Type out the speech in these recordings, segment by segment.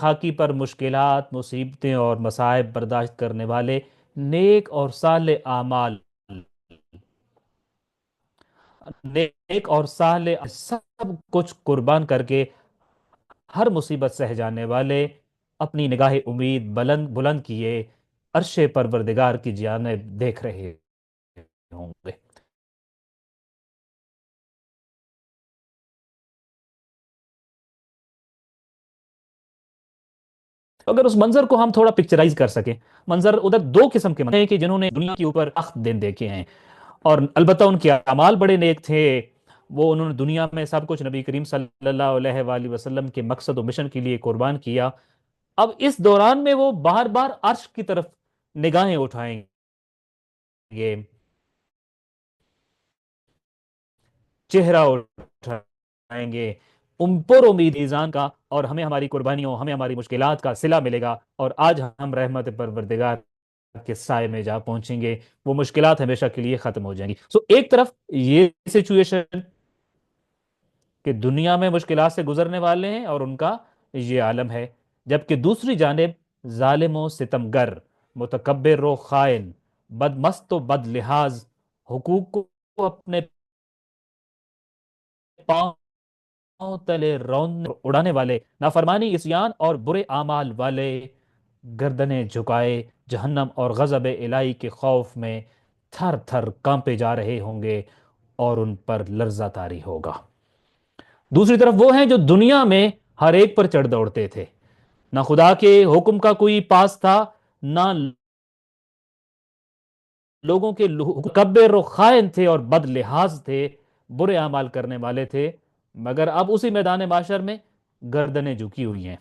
خاکی پر مشکلات، مصیبتیں اور مصائب برداشت کرنے والے نیک اور صالح اعمال، نیک اور صالح سب کچھ قربان کر کے ہر مصیبت سہ جانے والے اپنی نگاہ امید بلند بلند کیے عرش پروردگار کی جانب دیکھ رہے ہوں گے۔ اگر اس منظر کو ہم تھوڑا پکچرائز کر سکیں، منظر ادھر دو قسم کے منظر ہیں کہ جنہوں نے دنیا کے اوپر تخت دن دیکھے ہیں، اور البتہ ان کے اعمال بڑے نیک تھے، وہ انہوں نے دنیا میں سب کچھ نبی کریم صلی اللہ علیہ وآلہ وسلم کے مقصد و مشن کے لیے قربان کیا۔ اب اس دوران میں وہ بار بار عرش کی طرف نگاہیں اٹھائیں گے، چہرہ اٹھائیں گے، پر امید ایزان کا، اور ہمیں ہماری قربانیوں، ہمیں ہماری مشکلات کا صلہ ملے گا، اور آج ہم رحمت پروردگار کے سائے میں جا پہنچیں گے، وہ مشکلات ہمیشہ کے لیے ختم ہو جائیں گی۔ ایک طرف یہ سچویشن کہ دنیا میں مشکلات سے گزرنے والے ہیں اور ان کا یہ عالم ہے، جبکہ دوسری جانب ظالم و ستمگر، متکبر و خائن، بدمست و بد لحاظ، حقوق کو اپنے پاؤں تلے اڑانے والے، نافرمانی، عصیان اور برے اعمال والے گردنیں جھکائے جہنم اور غضب الہی کے خوف میں تھر تھر کانپے جا رہے ہوں گے، اور ان پر لرزہ طاری ہوگا۔ دوسری طرف وہ ہیں جو دنیا میں ہر ایک پر چڑھ دوڑتے تھے، نہ خدا کے حکم کا کوئی پاس تھا، نہ لوگوں کے متکبر و خائن تھے اور بد لحاظ تھے، برے اعمال کرنے والے تھے، مگر اب اسی میدان معاشر میں گردنیں جھکی ہوئی ہیں،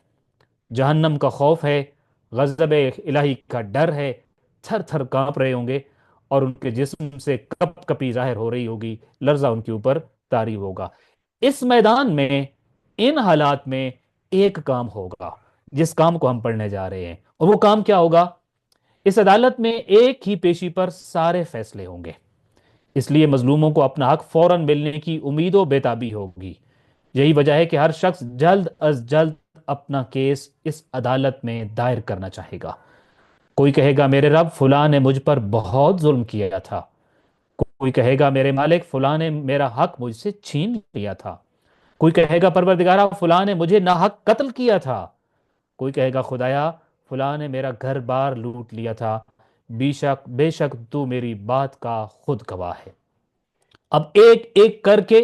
جہنم کا خوف ہے، غضب الہی کا ڈر ہے، تھر تھر کانپ رہے ہوں گے، اور ان کے جسم سے کپ کپی ظاہر ہو رہی ہوگی، لرزہ ان کے اوپر طاری ہوگا۔ اس میدان میں، ان حالات میں ایک کام ہوگا جس کام کو ہم پڑھنے جا رہے ہیں، اور وہ کام کیا ہوگا؟ اس عدالت میں ایک ہی پیشی پر سارے فیصلے ہوں گے، اس لیے مظلوموں کو اپنا حق فوراً ملنے کی امید و بیتابی ہوگی۔ یہی وجہ ہے کہ ہر شخص جلد از جلد اپنا کیس اس عدالت میں دائر کرنا چاہے گا۔ کوئی کہے گا میرے رب فلاں نے مجھ پر بہت ظلم کیا تھا، کوئی کہے گا میرے مالک فلاں نے میرا حق مجھ سے چھین لیا تھا، کوئی کہے گا پروردگارہ فلاں نے مجھے ناحق قتل کیا تھا، کوئی کہے گا خدایا فلاں نے میرا گھر بار لوٹ لیا تھا، بے شک تو میری بات کا خود گواہ ہے۔ اب ایک ایک کر کے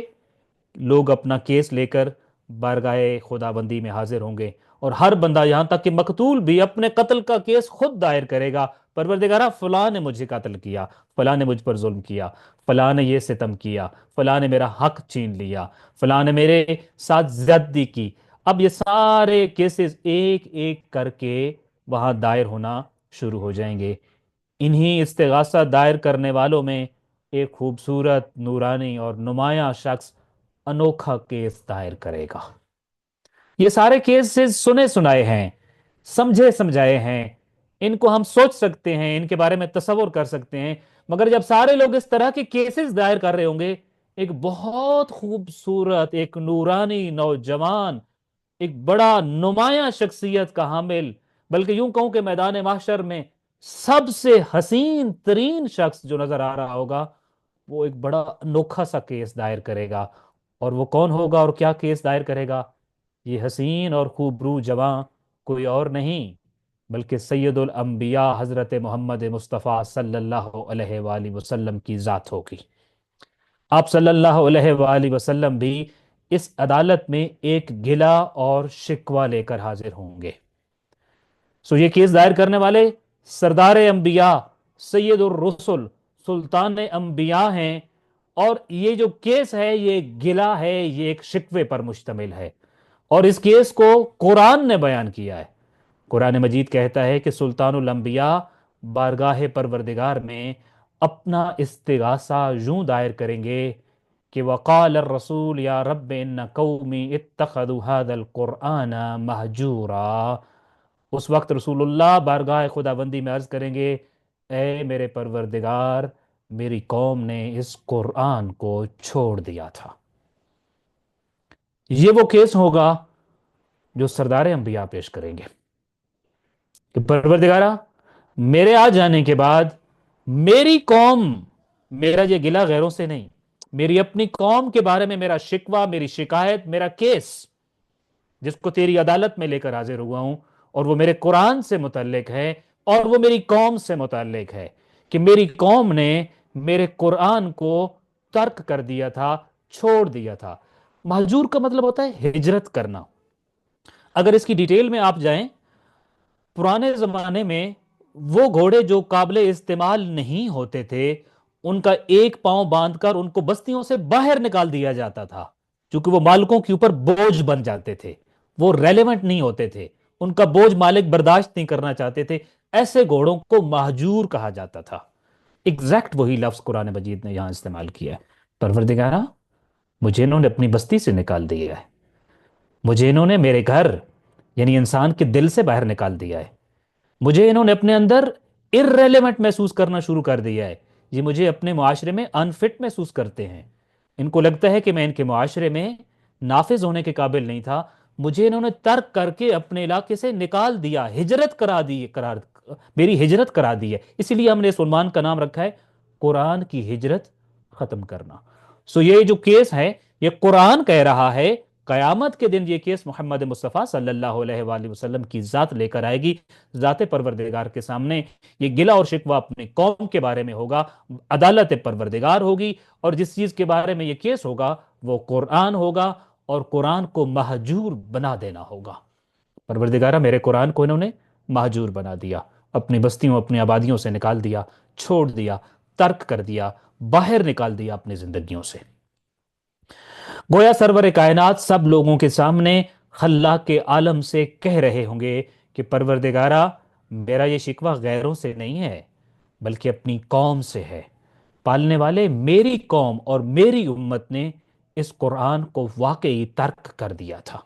لوگ اپنا کیس لے کر بارگاہ خدا بندی میں حاضر ہوں گے، اور ہر بندہ یہاں تک کہ مقتول بھی اپنے قتل کا کیس خود دائر کرے گا، پروردگارہ فلاں نے مجھے قتل کیا، فلاں نے مجھ پر ظلم کیا، فلاں نے یہ ستم کیا، فلاں نے میرا حق چھین لیا، فلاں نے میرے ساتھ زیادتی کی۔ اب یہ سارے کیسز ایک ایک کر کے وہاں دائر ہونا شروع ہو جائیں گے۔ انہی استغاثہ دائر کرنے والوں میں ایک خوبصورت، نورانی اور نمایاں شخص انوکھا کیس دائر کرے گا۔ یہ سارے کیسز سنے سنائے ہیں، سمجھے سمجھائے ہیں، ان کو ہم سوچ سکتے ہیں، ان کے بارے میں تصور کر سکتے ہیں، مگر جب سارے لوگ اس طرح کے کیسز دائر کر رہے ہوں گے، ایک بہت خوبصورت، ایک نورانی نوجوان، ایک بڑا نمایاں شخصیت کا حامل، بلکہ یوں کہوں کہ میدان محشر میں سب سے حسین ترین شخص جو نظر آ رہا ہوگا، وہ ایک بڑا انوکھا سا کیس دائر کرے گا۔ اور وہ کون ہوگا اور کیا کیس دائر کرے گا؟ یہ حسین اور خوبرو جواں کوئی اور نہیں بلکہ سید الانبیاء حضرت محمد مصطفیٰ صلی اللہ علیہ وآلہ وسلم کی ذات ہوگی۔ آپ صلی اللہ علیہ وآلہ وسلم بھی اس عدالت میں ایک گلہ اور شکوہ لے کر حاضر ہوں گے۔ یہ کیس دائر کرنے والے سردار انبیاء، سید الرسل، سلطان انبیاء ہیں، اور یہ جو کیس ہے یہ ایک گلہ ہے، یہ ایک شکوے پر مشتمل ہے، اور اس کیس کو قرآن نے بیان کیا ہے۔ قرآن مجید کہتا ہے کہ سلطان الانبیاء بارگاہ پروردگار میں اپنا استغاثہ یوں دائر کریں گے کہ وقال الرسول یا رب ان قومی اتخذوا هذا القرآن مہجورا۔ اس وقت رسول اللہ بارگاہ خدا بندی میں عرض کریں گے، اے میرے پروردگار، میری قوم نے اس قرآن کو چھوڑ دیا تھا۔ یہ وہ کیس ہوگا جو سردار انبیاء پیش کریں گے کہ پروردگارا، میرے آ جانے کے بعد میری قوم، میرا یہ گلہ غیروں سے نہیں، میری اپنی قوم کے بارے میں میرا شکوہ، میری شکایت، میرا کیس جس کو تیری عدالت میں لے کر حاضر ہوا ہوں، اور وہ میرے قرآن سے متعلق ہے اور وہ میری قوم سے متعلق ہے کہ میری قوم نے میرے قرآن کو ترک کر دیا تھا، چھوڑ دیا تھا۔ مہجور کا مطلب ہوتا ہے ہجرت کرنا۔ اگر اس کی ڈیٹیل میں آپ جائیں، پرانے زمانے میں وہ گھوڑے جو قابل استعمال نہیں ہوتے تھے، ان کا ایک پاؤں باندھ کر ان کو بستیوں سے باہر نکال دیا جاتا تھا، چونکہ وہ مالکوں کے اوپر بوجھ بن جاتے تھے، وہ ریلیونٹ نہیں ہوتے تھے، ان کا بوجھ مالک برداشت نہیں کرنا چاہتے تھے۔ ایسے گھوڑوں کو مہجور کہا جاتا تھا۔ ایگزیکٹ وہی لفظ قرآن مجید نے یہاں استعمال کیا ہے۔ پروردگارا، مجھے انہوں نے اپنی بستی سے نکال دیا ہے، مجھے انہوں نے میرے گھر یعنی انسان کے دل سے باہر نکال دیا ہے، مجھے انہوں نے اپنے اندر ارریلیونٹ محسوس کرنا شروع کر دیا ہے، یہ مجھے اپنے معاشرے میں انفٹ محسوس کرتے ہیں، ان کو لگتا ہے کہ میں ان کے معاشرے میں نافذ ہونے کے قابل نہیں تھا، مجھے انہوں نے ترک کر کے اپنے علاقے سے نکال دیا، ہجرت کرا دی، میری ہجرت کرا دی ہے۔ اسی لیے ہم نے اس عنوان کا نام رکھا ہے قرآن کی ہجرت ختم کرنا۔ سو یہ جو کیس ہے، یہ قرآن کہہ رہا ہے قیامت کے دن یہ کیس محمد مصطفیٰ صلی اللہ علیہ وآلہ وسلم کی ذات لے کر آئے گی، ذات پروردگار کے سامنے یہ گلہ اور شکوہ اپنی قوم کے بارے میں ہوگا، عدالت پروردگار ہوگی، اور جس چیز کے بارے میں یہ کیس ہوگا وہ قرآن ہوگا، اور قرآن کو مہجور بنا دینا ہوگا۔ پروردگارہ، میرے قرآن کو انہوں نے مہجور بنا دیا، اپنی بستیوں، اپنی آبادیوں سے نکال دیا، چھوڑ دیا، ترک کر دیا، باہر نکال دیا اپنی زندگیوں سے۔ گویا سرور کائنات سب لوگوں کے سامنے خلاق کے عالم سے کہہ رہے ہوں گے کہ پروردگارہ، میرا یہ شکوہ غیروں سے نہیں ہے بلکہ اپنی قوم سے ہے۔ پالنے والے، میری قوم اور میری امت نے اس قرآن کو واقعی ترک کر دیا تھا۔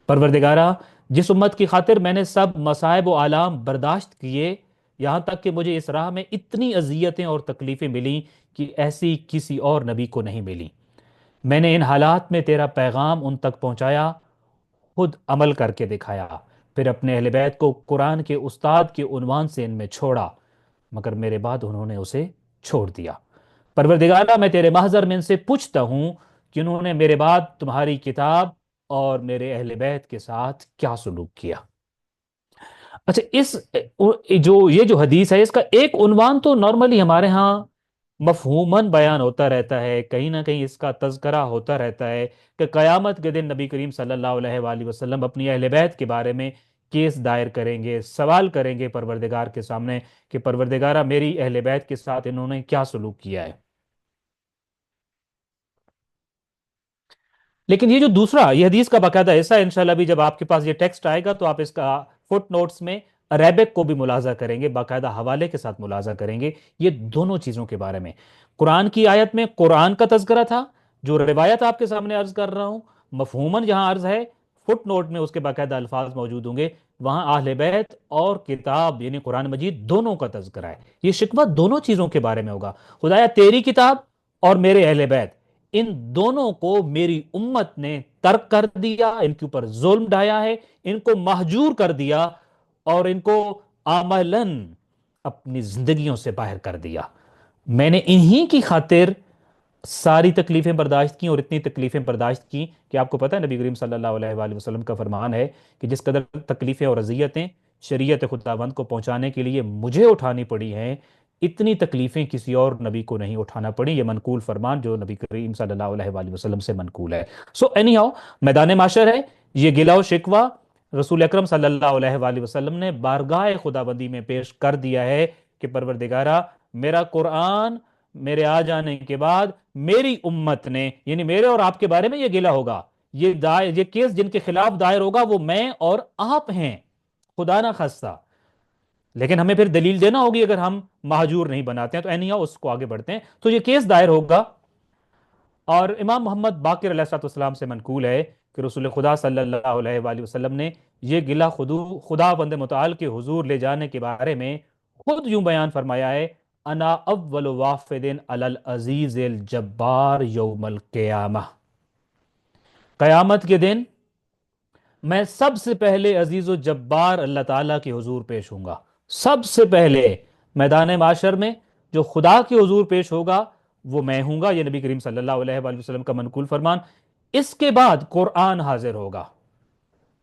پروردگارہ، جس امت کی خاطر میں نے سب مصائب و آلام برداشت کیے، یہاں تک کہ مجھے اس راہ میں اتنی اذیتیں اور تکلیفیں ملیں کہ ایسی کسی اور نبی کو نہیں ملی، میں نے ان حالات میں تیرا پیغام ان تک پہنچایا، خود عمل کر کے دکھایا، پھر اپنے اہل بیت کو قرآن کے استاد کے عنوان سے ان میں چھوڑا، مگر میرے بعد انہوں نے اسے چھوڑ دیا۔ پروردگارہ، میں تیرے محضر میں ان سے پوچھتا ہوں کہ انہوں نے میرے بعد تمہاری کتاب اور میرے اہل بیت کے ساتھ کیا سلوک کیا۔ اچھا، یہ جو حدیث ہے، اس کا ایک عنوان تو نارملی ہمارے ہاں مفہوماً بیان ہوتا رہتا ہے، کہیں نہ کہیں اس کا تذکرہ ہوتا رہتا ہے کہ قیامت کے دن نبی کریم صلی اللہ علیہ وآلہ وسلم اپنی اہل بیت کے بارے میں کیس دائر کریں گے، سوال کریں گے پروردگار کے سامنے کہ پروردگارہ، میری اہل بیت کے ساتھ انہوں نے کیا سلوک کیا ہے۔ لیکن یہ جو دوسرا، یہ حدیث کا باقاعدہ حصہ ہے، انشاءاللہ بھی جب آپ کے پاس یہ ٹیکسٹ آئے گا تو آپ اس کا فٹ نوٹس میں عریبک کو بھی ملاحظہ کریں گے، باقاعدہ حوالے کے ساتھ ملاحظہ کریں گے، یہ دونوں چیزوں کے بارے میں۔ قرآن کی آیت میں قرآن کا تذکرہ تھا، جو روایت آپ کے سامنے عرض کر رہا ہوں مفہوماً جہاں عرض ہے، فٹ نوٹ میں اس کے باقاعدہ الفاظ موجود ہوں گے، وہاں اہل بیت اور کتاب یعنی قرآن مجید دونوں کا تذکرہ ہے۔ یہ شکوہ دونوں چیزوں کے بارے میں ہوگا، خدایا تیری کتاب اور میرے اہل بیت، ان دونوں کو میری امت نے ترک کر دیا، ان کے اوپر ظلم ڈھایا ہے، ان کو مہجور کر دیا، اور ان کو عملاً اپنی زندگیوں سے باہر کر دیا۔ میں نے انہی کی خاطر ساری تکلیفیں برداشت کی، اور اتنی تکلیفیں برداشت کی کہ آپ کو پتہ ہے نبی کریم صلی اللہ علیہ وآلہ وسلم کا فرمان ہے کہ جس قدر تکلیفیں اور اذیتیں شریعت خداوند کو پہنچانے کے لیے مجھے اٹھانی پڑی ہیں، اتنی تکلیفیں کسی اور نبی کو نہیں اٹھانا پڑی۔ یہ منقول فرمان جو نبی کریم صلی اللہ علیہ وآلہ وسلم سے منقول ہے۔ سو اینی ہاؤ، میدان معاشر ہے، یہ گلہ و شکوہ رسول اکرم صلی اللہ علیہ وآلہ وسلم نے بارگاہ خداوندی میں پیش کر دیا ہے کہ پروردگارہ، میرا قرآن میرے آ جانے کے بعد میری امت نے، یعنی میرے اور آپ کے بارے میں یہ گلہ ہوگا، یہ کیس جن کے خلاف دائر ہوگا وہ میں اور آپ ہیں، خدا نہ خواستہ، لیکن ہمیں پھر دلیل دینا ہوگی اگر ہم مہجور نہیں بناتے ہیں۔ تو اینی اس کو آگے بڑھتے ہیں، تو یہ کیس دائر ہوگا، اور امام محمد باقر علیہ السلام سے منقول ہے کہ رسول خدا صلی اللہ علیہ وآلہ وسلم نے یہ گلہ خدا بند متعال کے حضور لے جانے کے بارے میں خود یوں بیان فرمایا ہے، انا اول وافد علی العزیز الجبار یوم القیامہ، قیامت کے دن میں سب سے پہلے عزیز و جبار اللہ تعالیٰ کے حضور پیش ہوں گا، سب سے پہلے میدان معاشر میں جو خدا کے حضور پیش ہوگا وہ میں ہوں گا، یہ نبی کریم صلی اللہ علیہ وآلہ وسلم کا منقول فرمان۔ اس کے بعد قرآن حاضر ہوگا،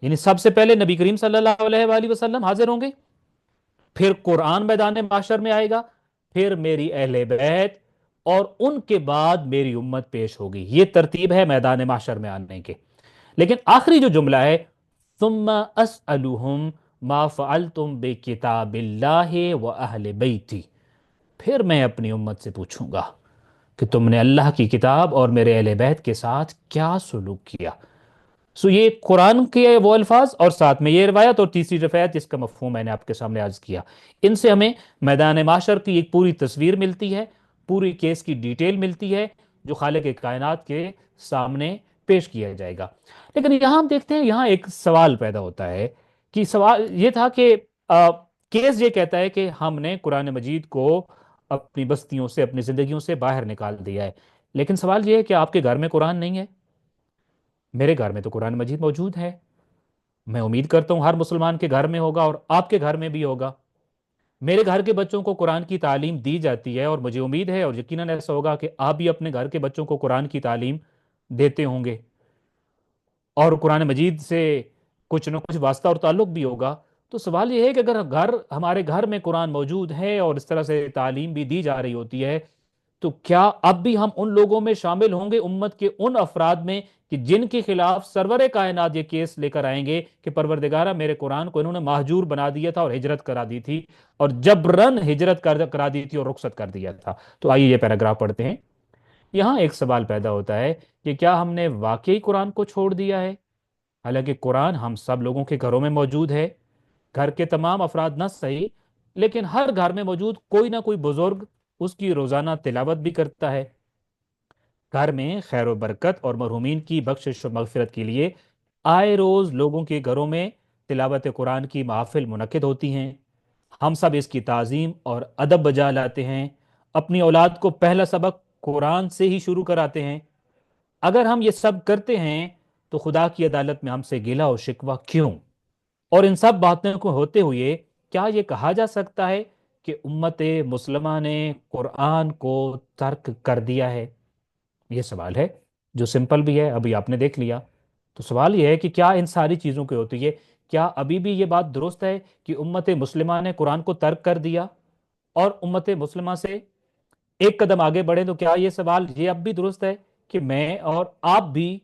یعنی سب سے پہلے نبی کریم صلی اللہ علیہ وآلہ وسلم حاضر ہوں گے، پھر قرآن میدان معاشر میں آئے گا، پھر میری اہل بیت، اور ان کے بعد میری امت پیش ہوگی۔ یہ ترتیب ہے میدان معاشر میں آنے کے۔ لیکن آخری جو جملہ ہے، ثم اسألہم ما فعلتم بکتاب اللہ و اہل بیتی، پھر میں اپنی امت سے پوچھوں گا کہ تم نے اللہ کی کتاب اور میرے اہل بیت کے ساتھ کیا سلوک کیا۔ یہ قرآن کے وہ الفاظ اور ساتھ میں یہ روایت اور تیسری روایت جس کا مفہوم میں نے آپ کے سامنے عرض کیا، ان سے ہمیں میدان معاشر کی ایک پوری تصویر ملتی ہے، پوری کیس کی ڈیٹیل ملتی ہے جو خالق کائنات کے سامنے پیش کیا جائے گا۔ لیکن یہاں ہم دیکھتے ہیں، یہاں ایک سوال پیدا ہوتا ہے کہ سوال یہ تھا کہ کیس یہ کہتا ہے کہ ہم نے قرآن مجید کو اپنی بستیوں سے، اپنی زندگیوں سے باہر نکال دیا ہے، لیکن سوال یہ ہے کہ آپ کے گھر میں قرآن نہیں ہے؟ میرے گھر میں تو قرآن مجید موجود ہے، میں امید کرتا ہوں ہر مسلمان کے گھر میں ہوگا اور آپ کے گھر میں بھی ہوگا۔ میرے گھر کے بچوں کو قرآن کی تعلیم دی جاتی ہے، اور مجھے امید ہے اور یقیناً ایسا ہوگا کہ آپ بھی اپنے گھر کے بچوں کو قرآن کی تعلیم دیتے ہوں گے، اور قرآن مجید سے کچھ نہ کچھ واسطہ اور تعلق بھی ہوگا۔ تو سوال یہ ہے کہ اگر ہمارے گھر میں قرآن موجود ہے اور اس طرح سے تعلیم بھی دی جا رہی ہوتی ہے، تو کیا اب بھی ہم ان لوگوں میں شامل ہوں گے، امت کے ان افراد میں، کہ جن کے خلاف سرور کائنات یہ کیس لے کر آئیں گے کہ پروردگارہ میرے قرآن کو انہوں نے مہجور بنا دیا تھا اور ہجرت کرا دی تھی، اور جبرن ہجرت کرا دی تھی اور رخصت کر دیا تھا؟ تو آئیے یہ پیراگراف پڑھتے ہیں۔ یہاں ایک سوال پیدا ہوتا ہے کہ کیا ہم نے واقعی قرآن کو چھوڑ دیا ہے؟ حالانکہ قرآن ہم سب لوگوں کے گھروں میں موجود ہے، گھر کے تمام افراد نہ صحیح لیکن ہر گھر میں موجود کوئی نہ کوئی بزرگ اس کی روزانہ تلاوت بھی کرتا ہے۔ گھر میں خیر و برکت اور مرحومین کی بخشش و مغفرت کے لیے آئے روز لوگوں کے گھروں میں تلاوت قرآن کی محافل منعقد ہوتی ہیں۔ ہم سب اس کی تعظیم اور ادب بجا لاتے ہیں، اپنی اولاد کو پہلا سبق قرآن سے ہی شروع کراتے ہیں۔ اگر ہم یہ سب کرتے ہیں تو خدا کی عدالت میں ہم سے گلہ و شکوہ کیوں؟ اور ان سب باتوں کو ہوتے ہوئے کیا یہ کہا جا سکتا ہے کہ امت مسلمہ نے قرآن کو ترک کر دیا ہے؟ یہ سوال ہے جو سمپل بھی ہے، ابھی آپ نے دیکھ لیا۔ تو سوال یہ ہے کہ کیا ان ساری چیزوں کے ہوتے ہوئے کیا ابھی بھی یہ بات درست ہے کہ امت مسلمہ نے قرآن کو ترک کر دیا؟ اور امت مسلمہ سے ایک قدم آگے بڑھیں تو کیا یہ سوال یہ اب بھی درست ہے کہ میں اور آپ بھی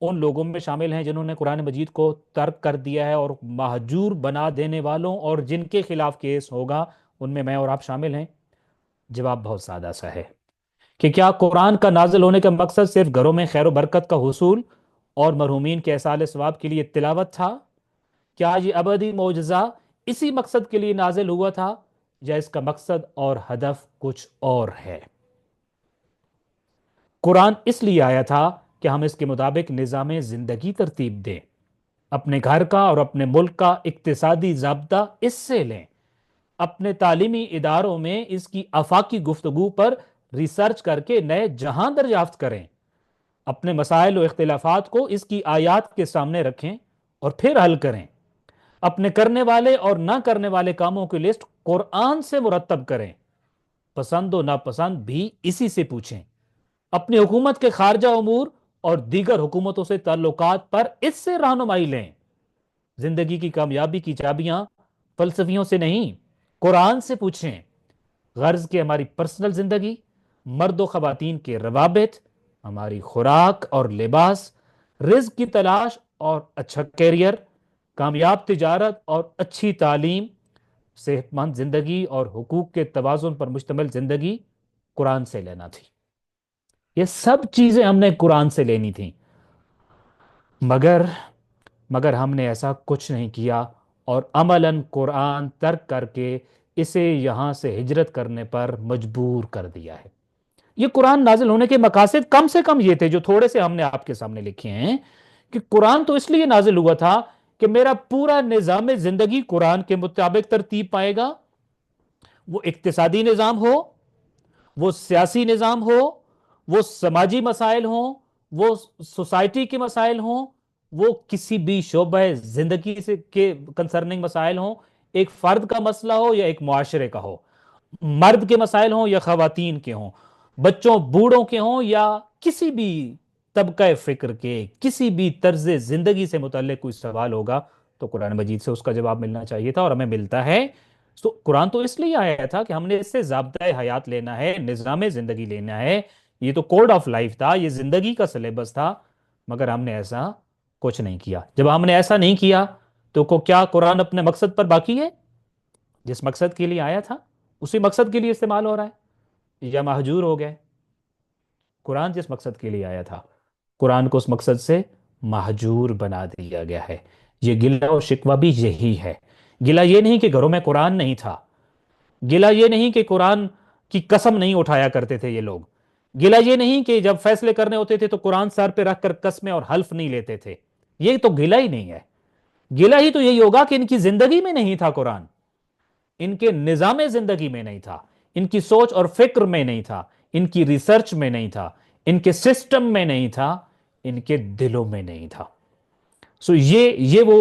ان لوگوں میں شامل ہیں جنہوں نے قرآن مجید کو ترک کر دیا ہے، اور مہجور بنا دینے والوں اور جن کے خلاف کیس ہوگا ان میں میں اور آپ شامل ہیں؟ جواب بہت سادہ سا ہے کہ کیا قرآن کا نازل ہونے کا مقصد صرف گھروں میں خیر و برکت کا حصول اور مرحومین کے احصال ثواب کے لیے تلاوت تھا؟ کیا یہ ابدی معجزہ اسی مقصد کے لیے نازل ہوا تھا، یا اس کا مقصد اور ہدف کچھ اور ہے؟ قرآن اس لیے آیا تھا کہ ہم اس کے مطابق نظام زندگی ترتیب دیں، اپنے گھر کا اور اپنے ملک کا اقتصادی ضابطہ اس سے لیں، اپنے تعلیمی اداروں میں اس کی آفاقی گفتگو پر ریسرچ کر کے نئے جہاں دریافت کریں، اپنے مسائل و اختلافات کو اس کی آیات کے سامنے رکھیں اور پھر حل کریں، اپنے کرنے والے اور نہ کرنے والے کاموں کی لسٹ قرآن سے مرتب کریں، پسند و ناپسند بھی اسی سے پوچھیں، اپنی حکومت کے خارجہ امور اور دیگر حکومتوں سے تعلقات پر اس سے رہنمائی لیں۔ زندگی کی کامیابی کی چابیاں فلسفیوں سے نہیں، قرآن سے پوچھیں۔ غرض کہ ہماری پرسنل زندگی، مرد و خواتین کے روابط، ہماری خوراک اور لباس، رزق کی تلاش اور اچھا کیریئر، کامیاب تجارت اور اچھی تعلیم، صحت مند زندگی اور حقوق کے توازن پر مشتمل زندگی قرآن سے لینا تھی۔ یہ سب چیزیں ہم نے قرآن سے لینی تھیں، مگر ہم نے ایسا کچھ نہیں کیا، اور عملاً قرآن ترک کر کے اسے یہاں سے ہجرت کرنے پر مجبور کر دیا ہے۔ یہ قرآن نازل ہونے کے مقاصد کم سے کم یہ تھے جو تھوڑے سے ہم نے آپ کے سامنے لکھے ہیں، کہ قرآن تو اس لیے نازل ہوا تھا کہ میرا پورا نظام زندگی قرآن کے مطابق ترتیب پائے گا، وہ اقتصادی نظام ہو، وہ سیاسی نظام ہو، وہ سماجی مسائل ہوں، وہ سوسائٹی کے مسائل ہوں، وہ کسی بھی شعبہ زندگی سے کے کنسرننگ مسائل ہوں، ایک فرد کا مسئلہ ہو یا ایک معاشرے کا ہو، مرد کے مسائل ہوں یا خواتین کے ہوں، بچوں بوڑھوں کے ہوں یا کسی بھی طبقہ فکر کے، کسی بھی طرز زندگی سے متعلق کوئی سوال ہوگا تو قرآن مجید سے اس کا جواب ملنا چاہیے تھا، اور ہمیں ملتا ہے۔ تو قرآن تو اس لیے آیا تھا کہ ہم نے اس سے ضابطۂ حیات لینا ہے، نظام زندگی لینا ہے، یہ تو کوڈ آف لائف تھا، یہ زندگی کا سلیبس تھا، مگر ہم نے ایسا کچھ نہیں کیا۔ جب ہم نے ایسا نہیں کیا تو کیا قرآن اپنے مقصد پر باقی ہے؟ جس مقصد کے لیے آیا تھا اسی مقصد کے لیے استعمال ہو رہا ہے یا مہجور ہو گئے؟ قرآن جس مقصد کے لیے آیا تھا، قرآن کو اس مقصد سے مہجور بنا دیا گیا ہے۔ یہ گلہ و شکوہ بھی یہی ہے۔ گلہ یہ نہیں کہ گھروں میں قرآن نہیں تھا، گلہ یہ نہیں کہ قرآن کی قسم نہیں اٹھایا کرتے تھے یہ لوگ، گلہ یہ نہیں کہ جب فیصلے کرنے ہوتے تھے تو قرآن سر پہ رکھ کر قسمیں اور حلف نہیں لیتے تھے، یہ تو گلہ ہی نہیں ہے۔ گلہ ہی تو یہی ہوگا کہ ان کی زندگی میں نہیں تھا قرآن، ان کے نظام زندگی میں نہیں تھا، ان کی سوچ اور فکر میں نہیں تھا، ان کی ریسرچ میں نہیں تھا، ان کے سسٹم میں نہیں تھا، ان کے دلوں میں نہیں تھا۔ سو یہ وہ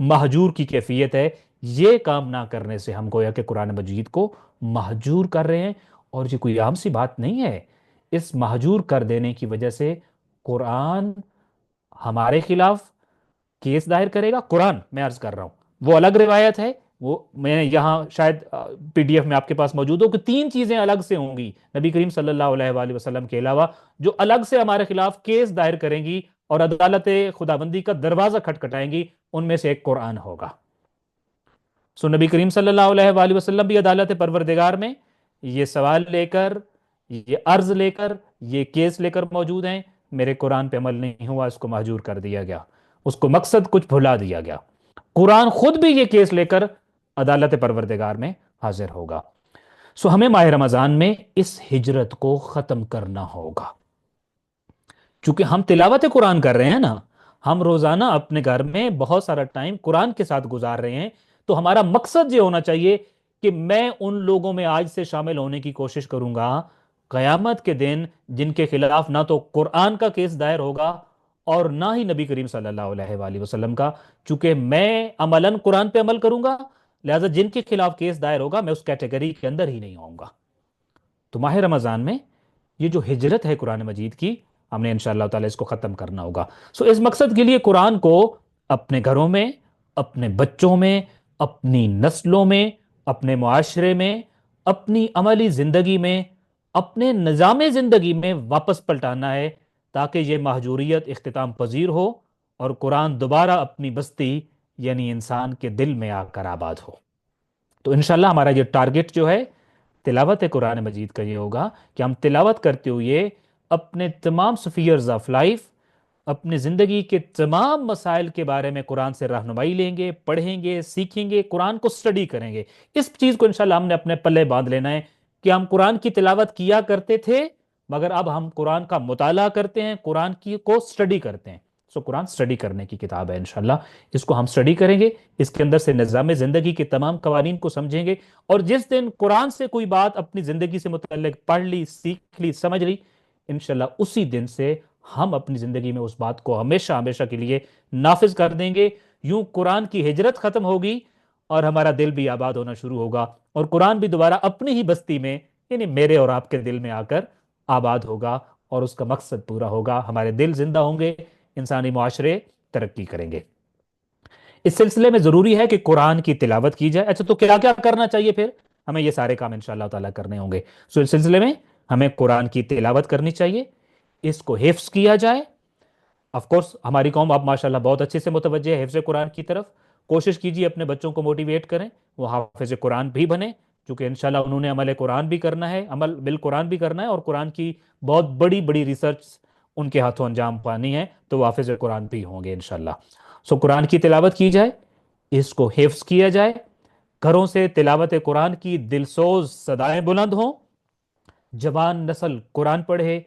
مہجور کی کیفیت ہے۔ یہ کام نہ کرنے سے ہم گویا کہ قرآن مجید کو مہجور کر رہے ہیں، اور یہ کوئی عام سی بات نہیں ہے۔ اس مہجور کر دینے کی وجہ سے قرآن ہمارے خلاف کیس دائر کرے گا۔ قرآن میں عرض کر رہا ہوں، وہ الگ روایت ہے، وہ میں نے یہاں شاید پی ڈی ایف میں آپ کے پاس موجود ہو کہ 3 چیزیں الگ سے ہوں گی نبی کریم صلی اللہ علیہ وآلہ وسلم کے علاوہ، جو الگ سے ہمارے خلاف کیس دائر کریں گی اور عدالت خداوندی کا دروازہ کھٹکھٹائیں گی۔ ان میں سے ایک قرآن ہوگا۔ سو نبی کریم صلی اللہ علیہ وآلہ وسلم بھی عدالت پروردگار میں یہ سوال لے کر، یہ عرض لے کر، یہ کیس لے کر موجود ہیں، میرے قرآن پہ عمل نہیں ہوا، اس کو مہجور کر دیا گیا، اس کو مقصد کچھ بھلا دیا گیا۔ قرآن خود بھی یہ کیس لے کر عدالت پروردگار میں حاضر ہوگا۔ سو ہمیں ماہ رمضان میں اس ہجرت کو ختم کرنا ہوگا، چونکہ ہم تلاوت قرآن کر رہے ہیں نا، ہم روزانہ اپنے گھر میں بہت سارا ٹائم قرآن کے ساتھ گزار رہے ہیں، تو ہمارا مقصد یہ ہونا چاہیے کہ میں ان لوگوں میں آج سے شامل ہونے کی کوشش کروں گا قیامت کے دن جن کے خلاف نہ تو قرآن کا کیس دائر ہوگا اور نہ ہی نبی کریم صلی اللہ علیہ وآلہ وسلم کا، چونکہ میں عملاً قرآن پہ عمل کروں گا، لہذا جن کے خلاف کیس دائر ہوگا میں اس کیٹیگری کے اندر ہی نہیں ہوں گا۔ تو ماہ رمضان میں یہ جو ہجرت ہے قرآن مجید کی، ہم نے انشاءاللہ تعالی اس کو ختم کرنا ہوگا۔ سو اس مقصد کے لیے قرآن کو اپنے گھروں میں، اپنے بچوں میں، اپنی نسلوں میں، اپنے معاشرے میں، اپنی عملی زندگی میں، اپنے نظام زندگی میں واپس پلٹانا ہے، تاکہ یہ مہجوریت اختتام پذیر ہو اور قرآن دوبارہ اپنی بستی یعنی انسان کے دل میں آ کر آباد ہو۔ تو انشاءاللہ ہمارا یہ ٹارگٹ جو ہے تلاوت قرآن مجید کا یہ ہوگا کہ ہم تلاوت کرتے ہوئے اپنے تمام سفیئرز آف لائف، اپنے زندگی کے تمام مسائل کے بارے میں قرآن سے رہنمائی لیں گے، پڑھیں گے، سیکھیں گے، قرآن کو سٹڈی کریں گے۔ اس چیز کو انشاءاللہ ہم نے اپنے پلے باندھ لینا ہے کہ ہم قرآن کی تلاوت کیا کرتے تھے، مگر اب ہم قرآن کا مطالعہ کرتے ہیں، قرآن کی کو سٹڈی کرتے ہیں۔ سو قرآن سٹڈی کرنے کی کتاب ہے انشاءاللہ، اس کو ہم سٹڈی کریں گے، اس کے اندر سے نظام زندگی کے تمام قوانین کو سمجھیں گے، اور جس دن قرآن سے کوئی بات اپنی زندگی سے متعلق پڑھ لی، سیکھ لی، سمجھ لی، انشاءاللہ اسی دن سے ہم اپنی زندگی میں اس بات کو ہمیشہ ہمیشہ کے لیے نافذ کر دیں گے۔ یوں قرآن کی ہجرت ختم ہوگی اور ہمارا دل بھی آباد ہونا شروع ہوگا، اور قرآن بھی دوبارہ اپنی ہی بستی میں یعنی میرے اور آپ کے دل میں آ کر آباد ہوگا، اور اس کا مقصد پورا ہوگا، ہمارے دل زندہ ہوں گے، انسانی معاشرے ترقی کریں گے۔ اس سلسلے میں ضروری ہے کہ قرآن کی تلاوت کی جائے۔ اچھا، تو کیا کیا کرنا چاہیے پھر؟ ہمیں یہ سارے کام انشاءاللہ تعالیٰ کرنے ہوں گے۔ سو اس سلسلے میں ہمیں قرآن کی تلاوت کرنی چاہیے، اس کو حفظ کیا جائے۔ آف کورس ہماری قوم اب ماشاءاللہ بہت اچھے سے متوجہ ہے حفظ قرآن کی طرف۔ کوشش کیجیے اپنے بچوں کو موٹیویٹ کریں، وہ حافظ قرآن بھی بنے، کیونکہ انشاءاللہ انہوں نے عمل قرآن بھی کرنا ہے، عمل بالقرآن بھی کرنا ہے، اور قرآن کی بہت بڑی بڑی ریسرچ ان کے ہاتھوں انجام پانی ہے، تو وہ حافظ قرآن بھی ہوں گے انشاءاللہ۔ سو قرآن کی تلاوت کی جائے، اس کو حفظ کیا جائے، گھروں سے تلاوت قرآن کی دلسوز صدائیں بلند ہوں، جوان نسل قرآن پڑھے،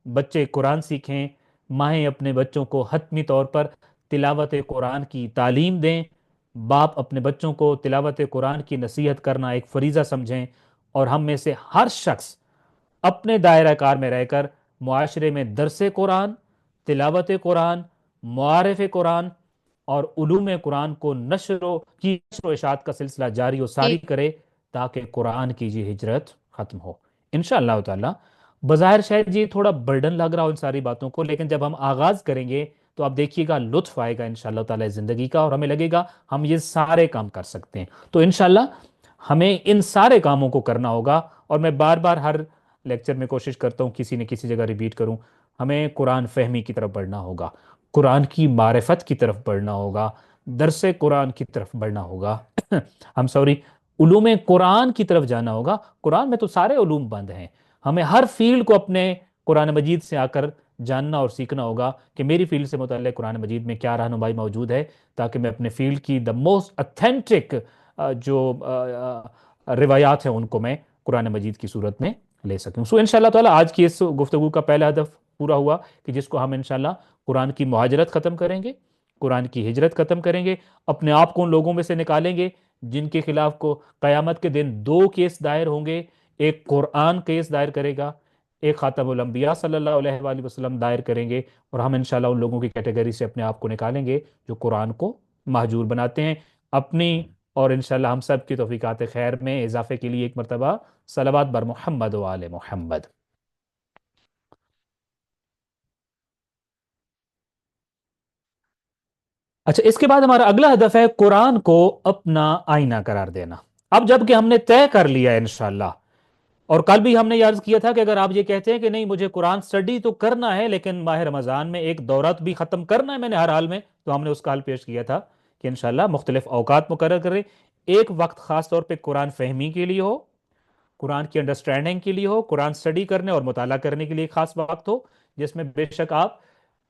بچے قرآن سیکھیں، مائیں اپنے بچوں کو حتمی طور پر تلاوت قرآن کی تعلیم دیں، باپ اپنے بچوں کو تلاوت قرآن کی نصیحت کرنا ایک فریضہ سمجھیں، اور ہم میں سے ہر شخص اپنے دائرہ کار میں رہ کر معاشرے میں درس قرآن، تلاوت قرآن معارف قرآن اور علوم قرآن کو نشر و اشاعت کا سلسلہ جاری و ساری جی کرے، تاکہ قرآن کی یہ ہجرت ختم ہو انشاءاللہ تعالی۔ بظاہر شاید یہ تھوڑا برڈن لگ رہا ہو ان ساری باتوں کو، لیکن جب ہم آغاز کریں گے تو آپ دیکھیے گا لطف آئے گا انشاءاللہ تعالی زندگی کا، اور ہمیں لگے گا ہم یہ سارے کام کر سکتے ہیں۔ تو انشاءاللہ ہمیں ان سارے کاموں کو کرنا ہوگا، اور میں بار بار ہر لیکچر میں کوشش کرتا ہوں کسی نہ کسی جگہ ریپیٹ کروں، ہمیں قرآن فہمی کی طرف بڑھنا ہوگا، قرآن کی معرفت کی طرف بڑھنا ہوگا، درس قرآن کی طرف بڑھنا ہوگا ہم سوری علوم قرآن کی طرف جانا ہوگا۔ قرآن میں تو سارے علوم بند ہیں، ہمیں ہر فیلڈ کو اپنے قرآن مجید سے آ کر جاننا اور سیکھنا ہوگا کہ میری فیلڈ سے متعلق قرآن مجید میں کیا رہنمائی موجود ہے، تاکہ میں اپنے فیلڈ کی دا موسٹ اتھینٹک جو روایات ہیں ان کو میں قرآن مجید کی صورت میں لے سکوں۔ سو انشاءاللہ تعالی آج کی اس گفتگو کا پہلا ہدف پورا ہوا، کہ جس کو ہم انشاءاللہ قرآن کی مہاجرت ختم کریں گے، قرآن کی ہجرت ختم کریں گے، اپنے آپ کو ان لوگوں میں سے نکالیں گے جن کے خلاف کو قیامت کے دن دو کیس دائر ہوں گے، ایک قرآن کیس دائر کرے گا، ایک خاتم الانبیاء صلی اللہ علیہ وآلہ وسلم دائر کریں گے، اور ہم انشاءاللہ ان لوگوں کی کیٹیگری سے اپنے آپ کو نکالیں گے جو قرآن کو مہجور بناتے ہیں۔ اپنی اور انشاءاللہ ہم سب کی توفیقات خیر میں اضافے کے لیے ایک مرتبہ صلوات بر محمد و آل محمد۔ اچھا، اس کے بعد ہمارا اگلا ہدف ہے قرآن کو اپنا آئینہ قرار دینا۔ اب جب کہ ہم نے طے کر لیا ہے انشاءاللہ، اور کل بھی ہم نے یہ عرض کیا تھا کہ اگر آپ یہ کہتے ہیں کہ نہیں مجھے قرآن سٹڈی تو کرنا ہے لیکن ماہ رمضان میں ایک دورہ بھی ختم کرنا ہے میں نے ہر حال میں، تو ہم نے اس کا حل پیش کیا تھا کہ انشاءاللہ مختلف اوقات مقرر کریں، ایک وقت خاص طور پہ قرآن فہمی کے لیے ہو، قرآن کی انڈرسٹینڈنگ کے لیے ہو، قرآن سٹڈی کرنے اور مطالعہ کرنے کے لیے ایک خاص وقت ہو، جس میں بے شک آپ